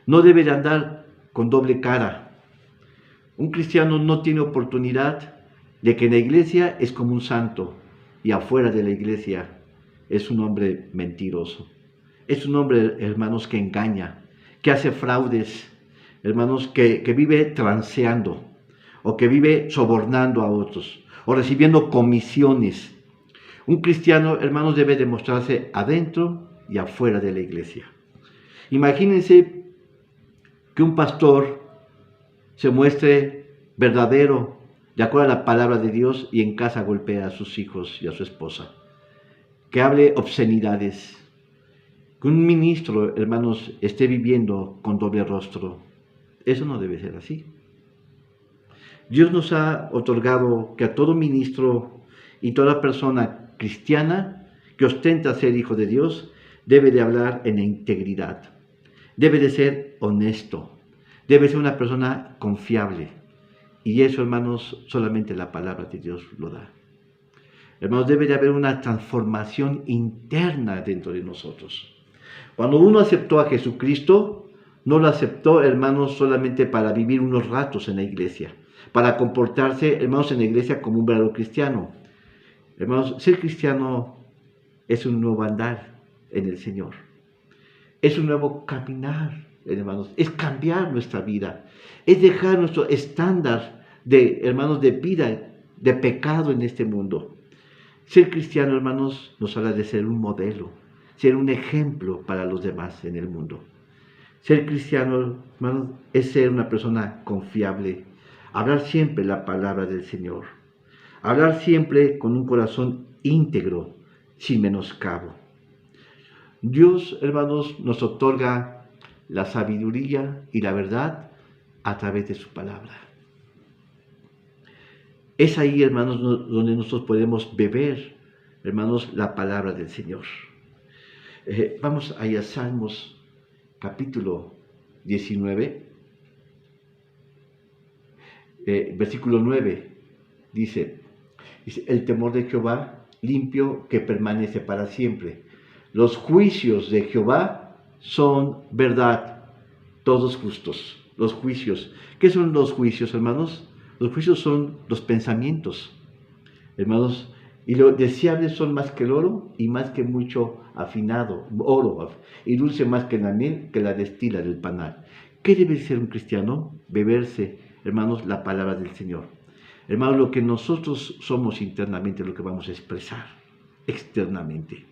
No debe de andar con doble cara. Un cristiano no tiene oportunidad de que en la iglesia es como un santo y afuera de la iglesia es un hombre mentiroso. Es un hombre, hermanos, que engaña, que hace fraudes, hermanos, que vive transeando o que vive sobornando a otros o recibiendo comisiones. Un cristiano, hermanos, debe demostrarse adentro y afuera de la iglesia. Imagínense que un pastor se muestre verdadero, de acuerdo a la palabra de Dios, y en casa golpea a sus hijos y a su esposa. Que hable obscenidades. Que un ministro, hermanos, esté viviendo con doble rostro. Eso no debe ser así. Dios nos ha otorgado que a todo ministro y toda persona cristiana que ostenta ser hijo de Dios debe de hablar en integridad. Debe de ser honesto. Debe ser una persona confiable. Y eso, hermanos, solamente la palabra de Dios lo da. Hermanos, debe de haber una transformación interna dentro de nosotros. Cuando uno aceptó a Jesucristo, no lo aceptó, hermanos, solamente para vivir unos ratos en la iglesia, para comportarse, hermanos, en la iglesia como un verdadero cristiano. Hermanos, ser cristiano es un nuevo andar en el Señor. Es un nuevo caminar, hermanos. Es cambiar nuestra vida. Es dejar nuestro estándar de, hermanos, de vida, de pecado en este mundo. Ser cristiano, hermanos, nos habla de ser un modelo, ser un ejemplo para los demás en el mundo. Ser cristiano, hermanos, es ser una persona confiable, hablar siempre la palabra del Señor, hablar siempre con un corazón íntegro, sin menoscabo. Dios, hermanos, nos otorga la sabiduría y la verdad a través de su palabra. Es ahí, hermanos, donde nosotros podemos beber, hermanos, la palabra del Señor. Vamos ahí a Salmos, capítulo 19, versículo 9, dice, el temor de Jehová, limpio, que permanece para siempre. Los juicios de Jehová son verdad, todos justos. Los juicios. ¿Qué son los juicios, hermanos? Los juicios son los pensamientos, hermanos, y lo deseables son más que el oro y más que mucho afinado, oro, y dulce más que la miel, que la destila del panal. ¿Qué debe ser un cristiano? Beberse, hermanos, la palabra del Señor. Hermanos, lo que nosotros somos internamente es lo que vamos a expresar externamente.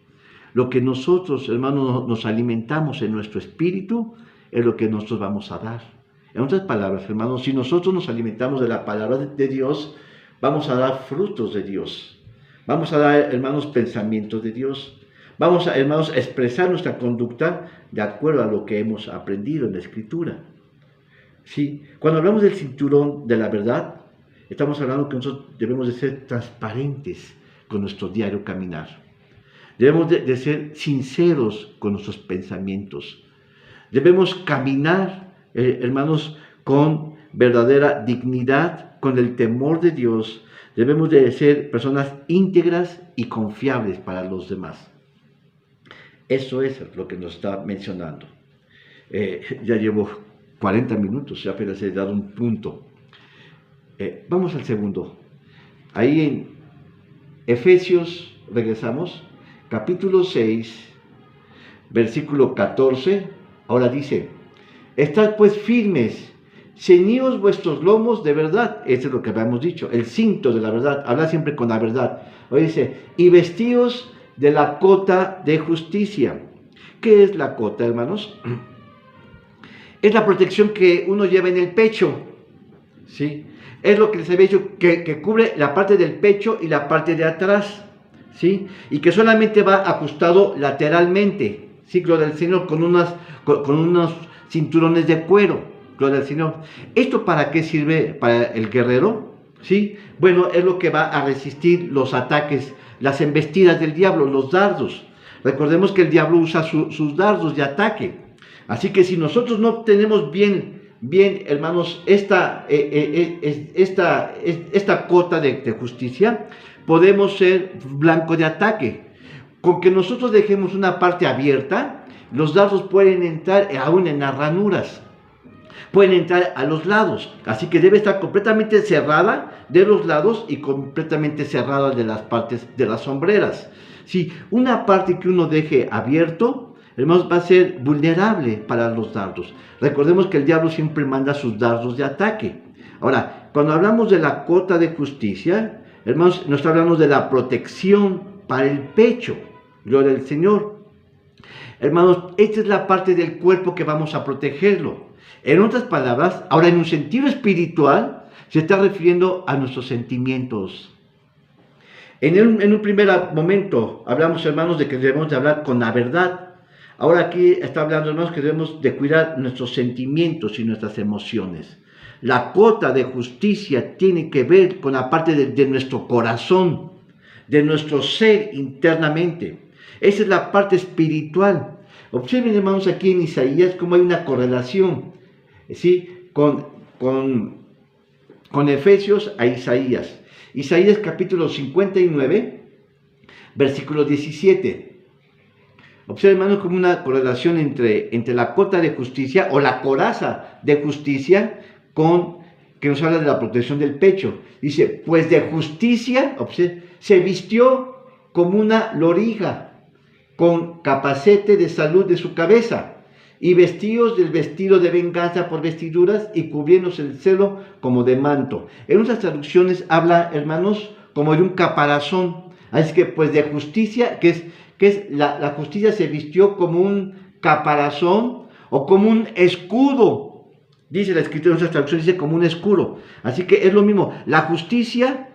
Lo que nosotros, hermanos, nos alimentamos en nuestro espíritu es lo que nosotros vamos a dar. En otras palabras, hermanos, si nosotros nos alimentamos de la palabra de Dios, vamos a dar frutos de Dios. Vamos a dar, hermanos, pensamientos de Dios. Vamos a, hermanos, a expresar nuestra conducta de acuerdo a lo que hemos aprendido en la Escritura. ¿Sí? Cuando hablamos del cinturón de la verdad, estamos hablando que nosotros debemos de ser transparentes con nuestro diario caminar. Debemos de ser sinceros con nuestros pensamientos. Debemos caminar, hermanos, con verdadera dignidad, con el temor de Dios. Debemos de ser personas íntegras y confiables para los demás. Eso es lo que nos está mencionando. Ya llevo 40 minutos, ya apenas he dado un punto. Vamos al segundo. Ahí en Efesios, regresamos, capítulo 6, versículo 14, ahora dice, estad pues firmes, ceñíos vuestros lomos de verdad. Eso es lo que habíamos dicho, el cinto de la verdad, habla siempre con la verdad. Hoy dice, y vestíos de la cota de justicia. ¿Qué es la cota, hermanos? Es la protección que uno lleva en el pecho, ¿sí? Es lo que les había dicho, que cubre la parte del pecho y la parte de atrás, ¿sí? Y que solamente va ajustado lateralmente, ¿sí? Gloria al Señor, con unos cinturones de cuero, gloria al Señor. ¿Esto para qué sirve para el guerrero? ¿Sí? Bueno, es lo que va a resistir los ataques, las embestidas del diablo, los dardos. Recordemos que el diablo usa sus dardos de ataque. Así que si nosotros no tenemos bien, hermanos, esta cota de justicia, podemos ser blanco de ataque. Con que nosotros dejemos una parte abierta, los dardos pueden entrar aún en las ranuras, pueden entrar a los lados, así que debe estar completamente cerrada de los lados y completamente cerrada de las partes de las sombreras. Si una parte que uno deje abierto, hermanos, va a ser vulnerable para los dardos. Recordemos que el diablo siempre manda sus dardos de ataque. Ahora, cuando hablamos de la cota de justicia, hermanos, nos hablamos de la protección para el pecho. Gloria al Señor. Hermanos, esta es la parte del cuerpo que vamos a protegerlo. En otras palabras, ahora en un sentido espiritual, se está refiriendo a nuestros sentimientos. En un primer momento hablamos, hermanos, de que debemos de hablar con la verdad. Ahora aquí está hablando, hermanos, que debemos de cuidar nuestros sentimientos y nuestras emociones. La cota de justicia tiene que ver con la parte de nuestro corazón, de nuestro ser internamente. Esa es la parte espiritual. Observen, hermanos, aquí en Isaías cómo hay una correlación, ¿sí? con Efesios a Isaías. Isaías capítulo 59, versículo 17. Observen, hermanos, como una correlación entre la cota de justicia o la coraza de justicia que nos habla de la protección del pecho. Dice, pues de justicia, observen, se vistió como una loriga, con capacete de salud de su cabeza, y vestidos del vestido de venganza por vestiduras, y cubriéndose el celo como de manto. En otras traducciones habla, hermanos, como de un caparazón. Así que, pues de justicia, que es la justicia se vistió como un caparazón o como un escudo. Dice la escritura en otras traducciones, dice como un escudo. Así que es lo mismo. La justicia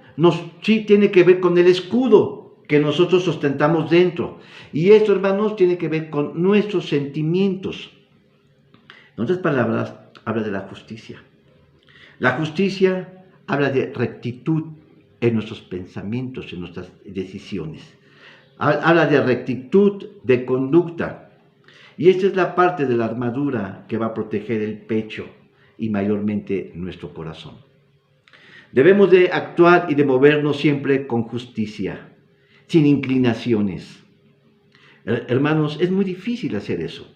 sí tiene que ver con el escudo que nosotros sustentamos dentro. Y esto, hermanos, tiene que ver con nuestros sentimientos. En otras palabras, habla de la justicia. La justicia habla de rectitud en nuestros pensamientos, en nuestras decisiones. Habla de rectitud de conducta. Y esta es la parte de la armadura que va a proteger el pecho y mayormente nuestro corazón. Debemos de actuar y de movernos siempre con justicia, sin inclinaciones. Hermanos, es muy difícil hacer eso.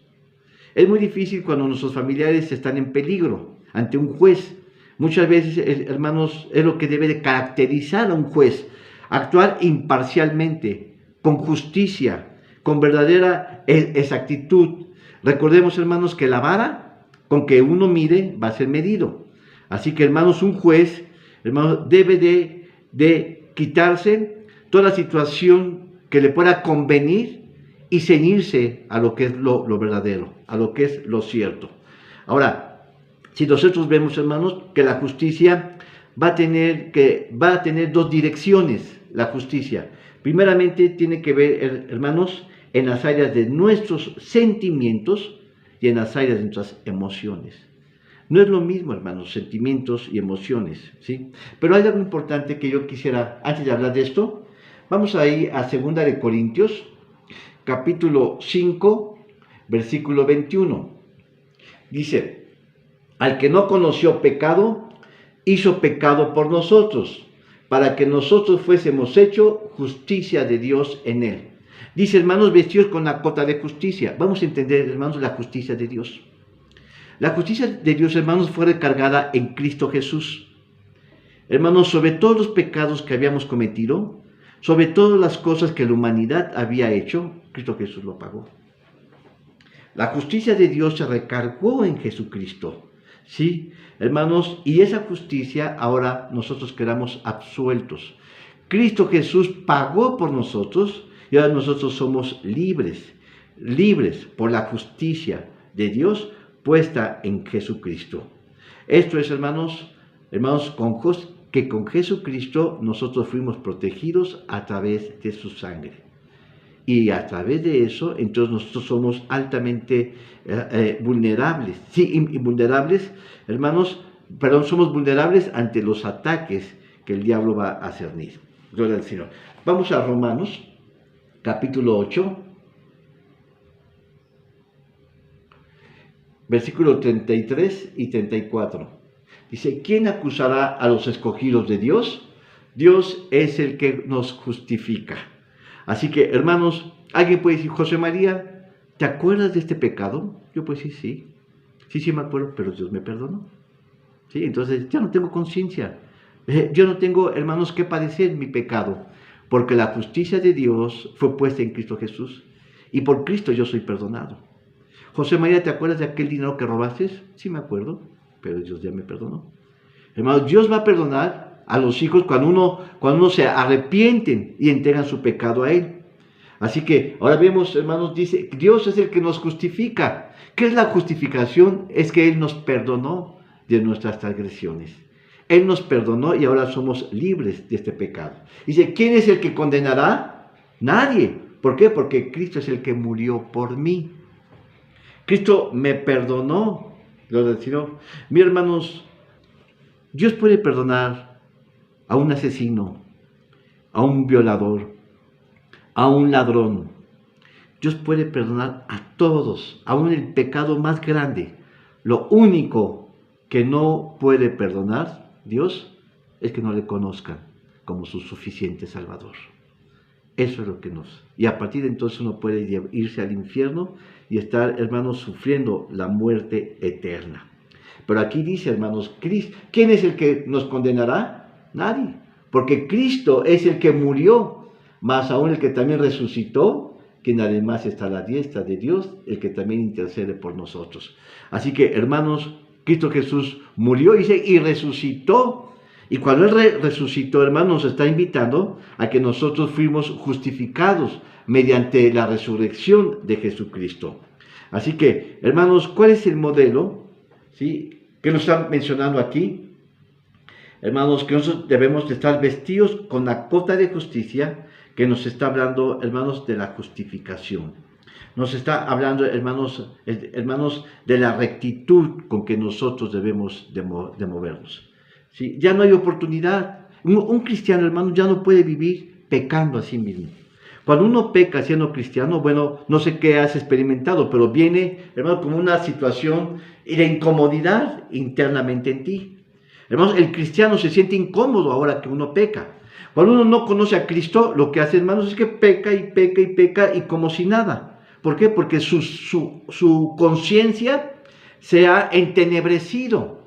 Es muy difícil cuando nuestros familiares están en peligro ante un juez. Muchas veces, hermanos, es lo que debe de caracterizar a un juez. Actuar imparcialmente, con justicia, con verdadera exactitud. Recordemos, hermanos, que la vara con que uno mide va a ser medido. Así que, hermanos, un juez, hermanos, debe de quitarse toda situación que le pueda convenir y ceñirse a lo que es lo verdadero, a lo que es lo cierto. Ahora, si nosotros vemos, hermanos, que la justicia va a tener dos direcciones, la justicia. Primeramente tiene que ver, hermanos, en las áreas de nuestros sentimientos y en las áreas de nuestras emociones. No es lo mismo, hermanos, sentimientos y emociones, ¿sí? Pero hay algo importante que yo quisiera, antes de hablar de esto, vamos a ir a 2 de Corintios, capítulo 5, versículo 21. Dice, al que no conoció pecado, hizo pecado por nosotros, para que nosotros fuésemos hecho justicia de Dios en él. Dice, hermanos, vestidos con la cota de justicia. Vamos a entender, hermanos, la justicia de Dios. La justicia de Dios, hermanos, fue recargada en Cristo Jesús. Hermanos, sobre todos los pecados que habíamos cometido, sobre todas las cosas que la humanidad había hecho, Cristo Jesús lo pagó. La justicia de Dios se recargó en Jesucristo, ¿sí? Hermanos, y esa justicia ahora nosotros quedamos absueltos. Cristo Jesús pagó por nosotros y ahora nosotros somos libres por la justicia de Dios puesta en Jesucristo. Esto es, hermanos, que con Jesucristo nosotros fuimos protegidos a través de su sangre. Y a través de eso, entonces nosotros somos altamente vulnerables. Sí, invulnerables, hermanos, perdón, somos vulnerables ante los ataques que el diablo va a cernir. Gloria al Señor. Vamos a Romanos, capítulo 8, versículos 33 y 34. Dice, ¿quién acusará a los escogidos de Dios? Dios es el que nos justifica. Así que, hermanos, alguien puede decir, José María, ¿te acuerdas de este pecado? Yo puedo decir, sí. Sí me acuerdo, pero Dios me perdonó. ¿Sí? Entonces, ya no tengo conciencia. Yo no tengo, hermanos, que padecer mi pecado, porque la justicia de Dios fue puesta en Cristo Jesús, y por Cristo yo soy perdonado. José María, ¿te acuerdas de aquel dinero que robaste? Sí me acuerdo, pero Dios ya me perdonó. Hermanos, Dios va a perdonar a los hijos cuando uno se arrepienten y entregan su pecado a Él. Así que ahora vemos, hermanos, dice, Dios es el que nos justifica. ¿Qué es la justificación? Es que Él nos perdonó de nuestras transgresiones. Él nos perdonó y ahora somos libres de este pecado. Dice, ¿quién es el que condenará? Nadie. ¿Por qué? Porque Cristo es el que murió por mí. Cristo me perdonó. Gloria al Señor. Mis hermanos, Dios puede perdonar a un asesino, a un violador, a un ladrón. Dios puede perdonar a todos, aún el pecado más grande. Lo único que no puede perdonar Dios es que no le conozcan como su suficiente Salvador. Eso es lo que nos... Y a partir de entonces uno puede irse al infierno y estar, hermanos, sufriendo la muerte eterna. Pero aquí dice, hermanos, ¿quién es el que nos condenará? Nadie. Porque Cristo es el que murió, más aún el que también resucitó, quien además está a la diestra de Dios, el que también intercede por nosotros. Así que, hermanos, Cristo Jesús murió y resucitó. Y cuando Él resucitó, hermanos, nos está invitando a que nosotros fuimos justificados mediante la resurrección de Jesucristo. Así que, hermanos, ¿cuál es el modelo? ¿Sí? ¿Qué nos están mencionando aquí? Hermanos, que nosotros debemos de estar vestidos con la cota de justicia que nos está hablando, hermanos, de la justificación. Nos está hablando, hermanos, de la rectitud con que nosotros debemos de movernos. ¿Sí? Ya no hay oportunidad. Un cristiano, hermano, ya no puede vivir pecando a sí mismo. Cuando uno peca siendo cristiano, bueno, no sé qué has experimentado, pero viene, hermano, como una situación de incomodidad internamente en ti. Hermanos, el cristiano se siente incómodo ahora que uno peca. Cuando uno no conoce a Cristo, lo que hace, hermanos, es que peca y peca y peca y como si nada. ¿Por qué? Porque su conciencia se ha entenebrecido.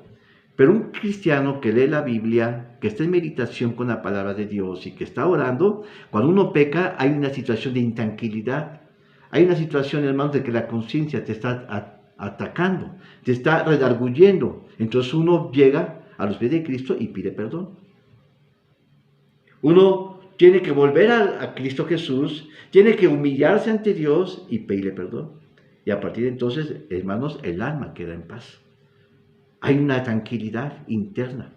Pero un cristiano que lee la Biblia, que está en meditación con la palabra de Dios y que está orando, cuando uno peca hay una situación de intranquilidad. Hay una situación, hermanos, de que la conciencia te está atacando, te está redarguyendo. Entonces uno llega a los pies de Cristo y pide perdón. Uno tiene que volver a Cristo Jesús, tiene que humillarse ante Dios y pedirle perdón. Y a partir de entonces, hermanos, el alma queda en paz. Hay una tranquilidad interna.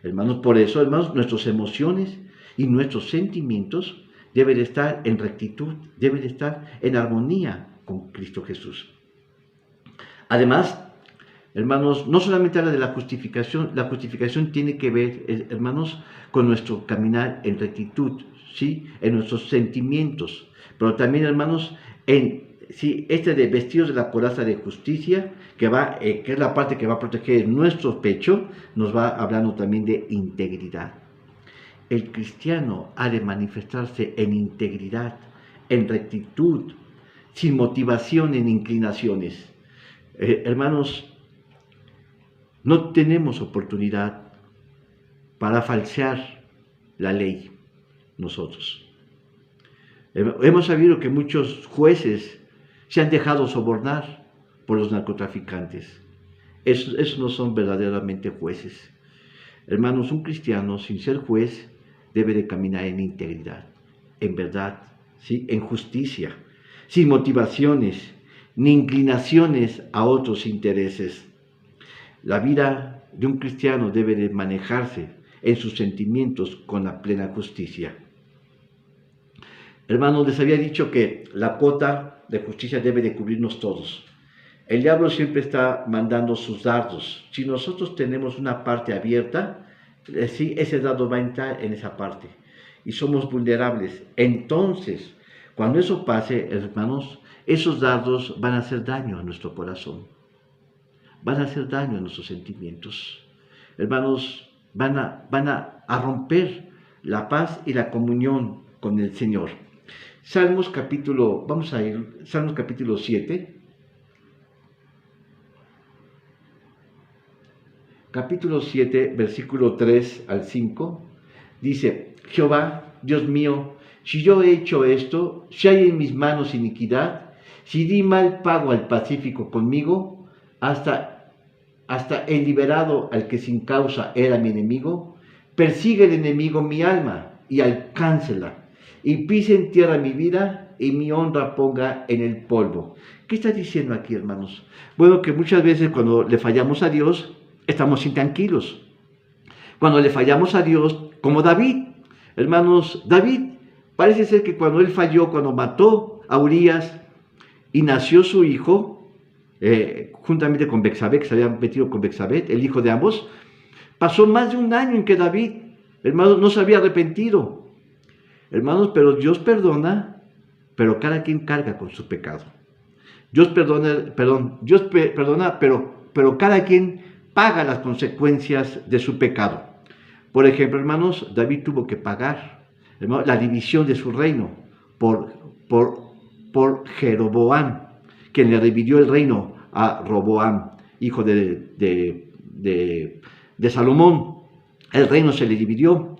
Hermanos, por eso, hermanos, nuestras emociones y nuestros sentimientos deben estar en rectitud, deben estar en armonía con Cristo Jesús. Además, hermanos, no solamente habla de la justificación tiene que ver, hermanos, con nuestro caminar en rectitud, ¿sí? En nuestros sentimientos, pero también, hermanos, sí, de vestidos de la coraza de justicia, que es la parte que va a proteger nuestro pecho, nos va hablando también de integridad. El cristiano ha de manifestarse en integridad, en rectitud, sin motivación en inclinaciones. Hermanos, no tenemos oportunidad para falsear la ley nosotros. Hemos sabido que muchos jueces se han dejado sobornar por los narcotraficantes. Esos no son verdaderamente jueces. Hermanos, un cristiano sin ser juez debe de caminar en integridad, en verdad, ¿sí? En justicia, sin motivaciones ni inclinaciones a otros intereses. La vida de un cristiano debe de manejarse en sus sentimientos con la plena justicia. Hermanos, les había dicho que la cuota de justicia debe de cubrirnos todos. El diablo siempre está mandando sus dardos. Si nosotros tenemos una parte abierta, sí, ese dardo va a entrar en esa parte. Y somos vulnerables. Entonces, cuando eso pase, hermanos, esos dardos van a hacer daño a nuestro corazón. Van a hacer daño a nuestros sentimientos. Hermanos, van a romper la paz y la comunión con el Señor. Salmos capítulo 7. Capítulo 7, versículo 3 al 5, dice: Jehová, Dios mío, si yo he hecho esto, si hay en mis manos iniquidad, si di mal pago al pacífico conmigo, hasta he liberado al que sin causa era mi enemigo, persigue el enemigo mi alma y alcáncela, y pise en tierra mi vida y mi honra ponga en el polvo. ¿Qué está diciendo aquí, hermanos? Bueno, que muchas veces cuando le fallamos a Dios, estamos intranquilos. Cuando le fallamos a Dios, como David, hermanos, David parece ser que cuando él falló, cuando mató a Urías y nació su hijo, juntamente con Betsabé, que se había metido con Betsabé, el hijo de ambos, pasó más de un año en que David, hermanos, no se había arrepentido. Hermanos, pero Dios perdona, pero cada quien carga con su pecado. Dios perdona, pero cada quien paga las consecuencias de su pecado. Por ejemplo, hermanos, David tuvo que pagar, hermanos, la división de su reino por Jeroboam, quien le dividió el reino a Roboam, hijo de Salomón. El reino se le dividió.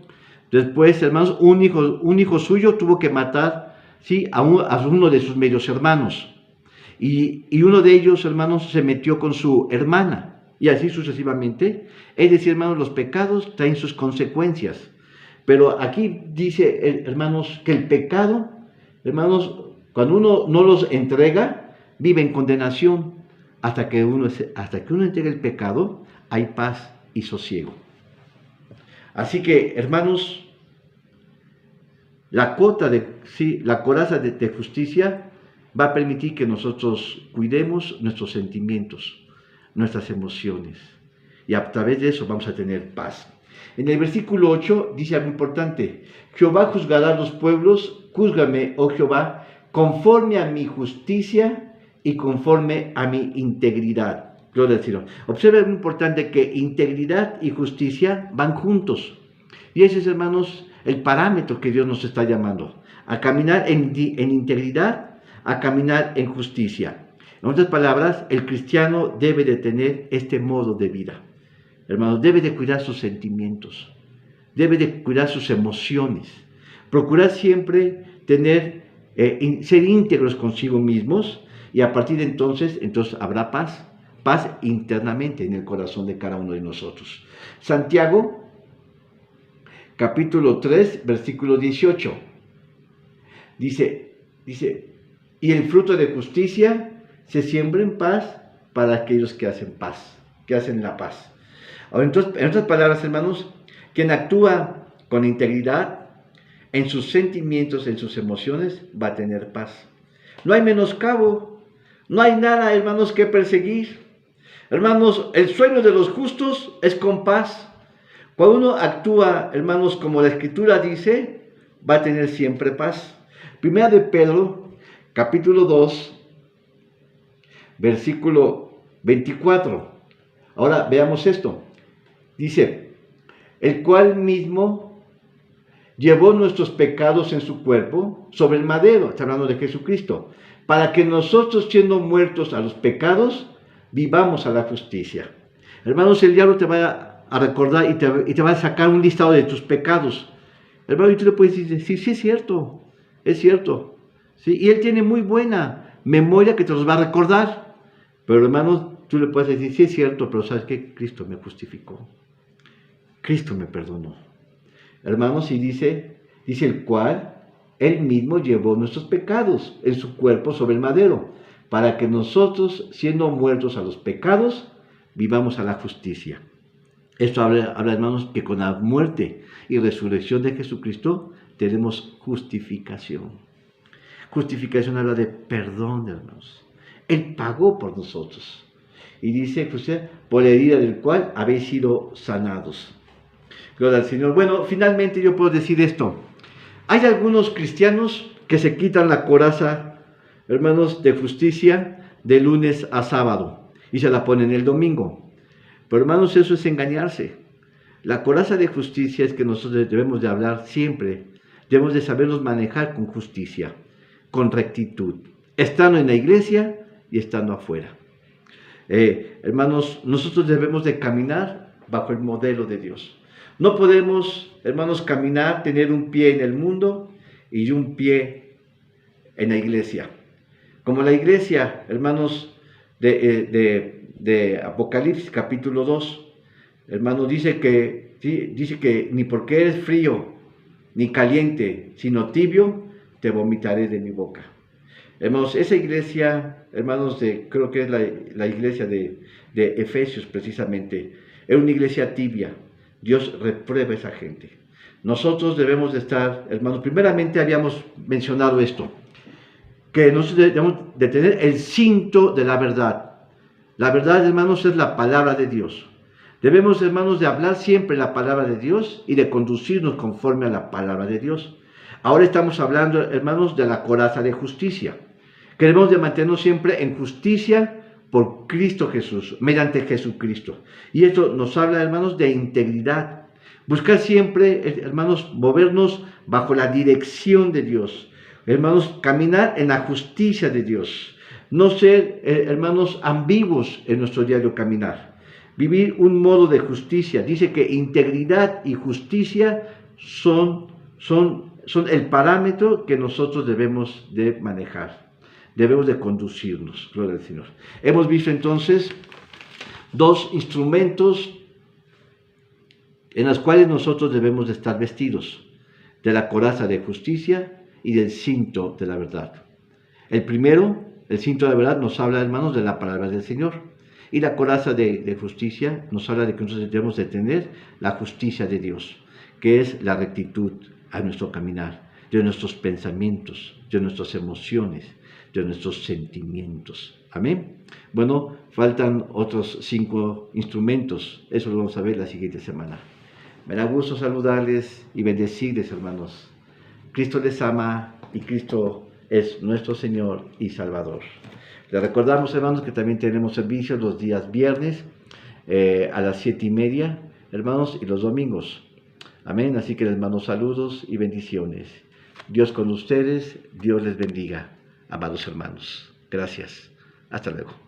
Después, hermanos, un hijo suyo tuvo que matar, ¿sí?, a uno de sus medios hermanos. Y uno de ellos, hermanos, se metió con su hermana. Y así sucesivamente. Es decir, hermanos, los pecados traen sus consecuencias. Pero aquí dice, hermanos, que el pecado, hermanos, cuando uno no los entrega, vive en condenación. Hasta que uno entrega el pecado, hay paz y sosiego. Así que, hermanos, la coraza de justicia va a permitir que nosotros cuidemos nuestros sentimientos, nuestras emociones, y a través de eso vamos a tener paz. En el versículo 8 dice algo importante: Jehová juzgará a los pueblos, júzgame, oh Jehová, conforme a mi justicia y conforme a mi integridad. Gloria al Señor. Observa algo importante, que integridad y justicia van juntos. Y ese es, hermanos, el parámetro que Dios nos está llamando, a caminar en integridad, a caminar en justicia. En otras palabras, el cristiano debe de tener este modo de vida. Hermanos, debe de cuidar sus sentimientos, debe de cuidar sus emociones, procurar siempre ser íntegros consigo mismos, y a partir de entonces habrá paz internamente en el corazón de cada uno de nosotros. Santiago, capítulo 3, versículo 18, dice, y el fruto de justicia se siembra en paz para aquellos que hacen paz, que hacen la paz. Ahora, entonces, en otras palabras, hermanos, quien actúa con integridad en sus sentimientos, en sus emociones, va a tener paz. No hay menoscabo, no hay nada, hermanos, que perseguir. Hermanos, el sueño de los justos es con paz. Cuando uno actúa, hermanos, como la Escritura dice, va a tener siempre paz. Primera de Pedro, capítulo 2, versículo 24. Ahora veamos esto. Dice: el cual mismo llevó nuestros pecados en su cuerpo sobre el madero, está hablando de Jesucristo, para que nosotros, siendo muertos a los pecados, vivamos a la justicia. Hermanos, el diablo te va a recordar y te va a sacar un listado de tus pecados. Hermano, y tú le puedes decir: sí, es cierto, ¿sí? Y él tiene muy buena memoria que te los va a recordar. Pero, hermanos, tú le puedes decir: sí, es cierto, pero ¿sabes qué? Cristo me justificó, Cristo me perdonó. Hermanos, y dice el cual él mismo llevó nuestros pecados en su cuerpo sobre el madero, para que nosotros, siendo muertos a los pecados, vivamos a la justicia. Esto habla, hermanos, que con la muerte y resurrección de Jesucristo tenemos justificación. Justificación habla de perdón, hermanos. Él pagó por nosotros. Y dice, por la herida del cual habéis sido sanados. Gloria al Señor. Bueno, finalmente yo puedo decir esto. Hay algunos cristianos que se quitan la coraza, hermanos, de justicia de lunes a sábado y se la ponen el domingo. Pero hermanos, eso es engañarse. La coraza de justicia es que nosotros debemos de hablar siempre, debemos de sabernos manejar con justicia, con rectitud, estando en la iglesia y estando afuera. Hermanos, nosotros debemos de caminar bajo el modelo de Dios. No podemos, hermanos, caminar, tener un pie en el mundo y un pie en la iglesia. Como la iglesia, hermanos, de Apocalipsis capítulo 2, hermanos, dice que ni porque eres frío ni caliente, sino tibio, te vomitaré de mi boca. Hermanos, esa iglesia, hermanos, creo que es la iglesia de Efesios precisamente, es una iglesia tibia. Dios reprueba a esa gente. Nosotros debemos de estar, hermanos, primeramente habíamos mencionado esto, que nosotros debemos de tener el cinto de la verdad. La verdad, hermanos, es la palabra de Dios. Debemos, hermanos, de hablar siempre la palabra de Dios y de conducirnos conforme a la palabra de Dios. Ahora estamos hablando, hermanos, de la coraza de justicia. Queremos de mantenernos siempre en justicia por Cristo Jesús, mediante Jesucristo. Y esto nos habla, hermanos, de integridad. Buscar siempre, hermanos, movernos bajo la dirección de Dios. Hermanos, caminar en la justicia de Dios. No ser, hermanos, ambiguos en nuestro diario caminar. Vivir un modo de justicia. Dice que integridad y justicia son el parámetro que nosotros debemos de manejar. Debemos de conducirnos, gloria al Señor. Hemos visto entonces dos instrumentos en los cuales nosotros debemos de estar vestidos, de la coraza de justicia y del cinto de la verdad. El primero, el cinto de la verdad, nos habla, hermanos, de la palabra del Señor. Y la coraza de justicia nos habla de que nosotros debemos de tener la justicia de Dios, que es la rectitud a nuestro caminar, de nuestros pensamientos, de nuestras emociones, de nuestros sentimientos. Amén. Bueno, faltan otros 5 instrumentos. Eso lo vamos a ver la siguiente semana. Me da gusto saludarles y bendecirles, hermanos. Cristo les ama y Cristo es nuestro Señor y Salvador. Les recordamos, hermanos, que también tenemos servicios los días viernes a las 7:30, hermanos, y los domingos. Amén. Así que les mando saludos y bendiciones. Dios con ustedes, Dios les bendiga. Amados hermanos, gracias. Hasta luego.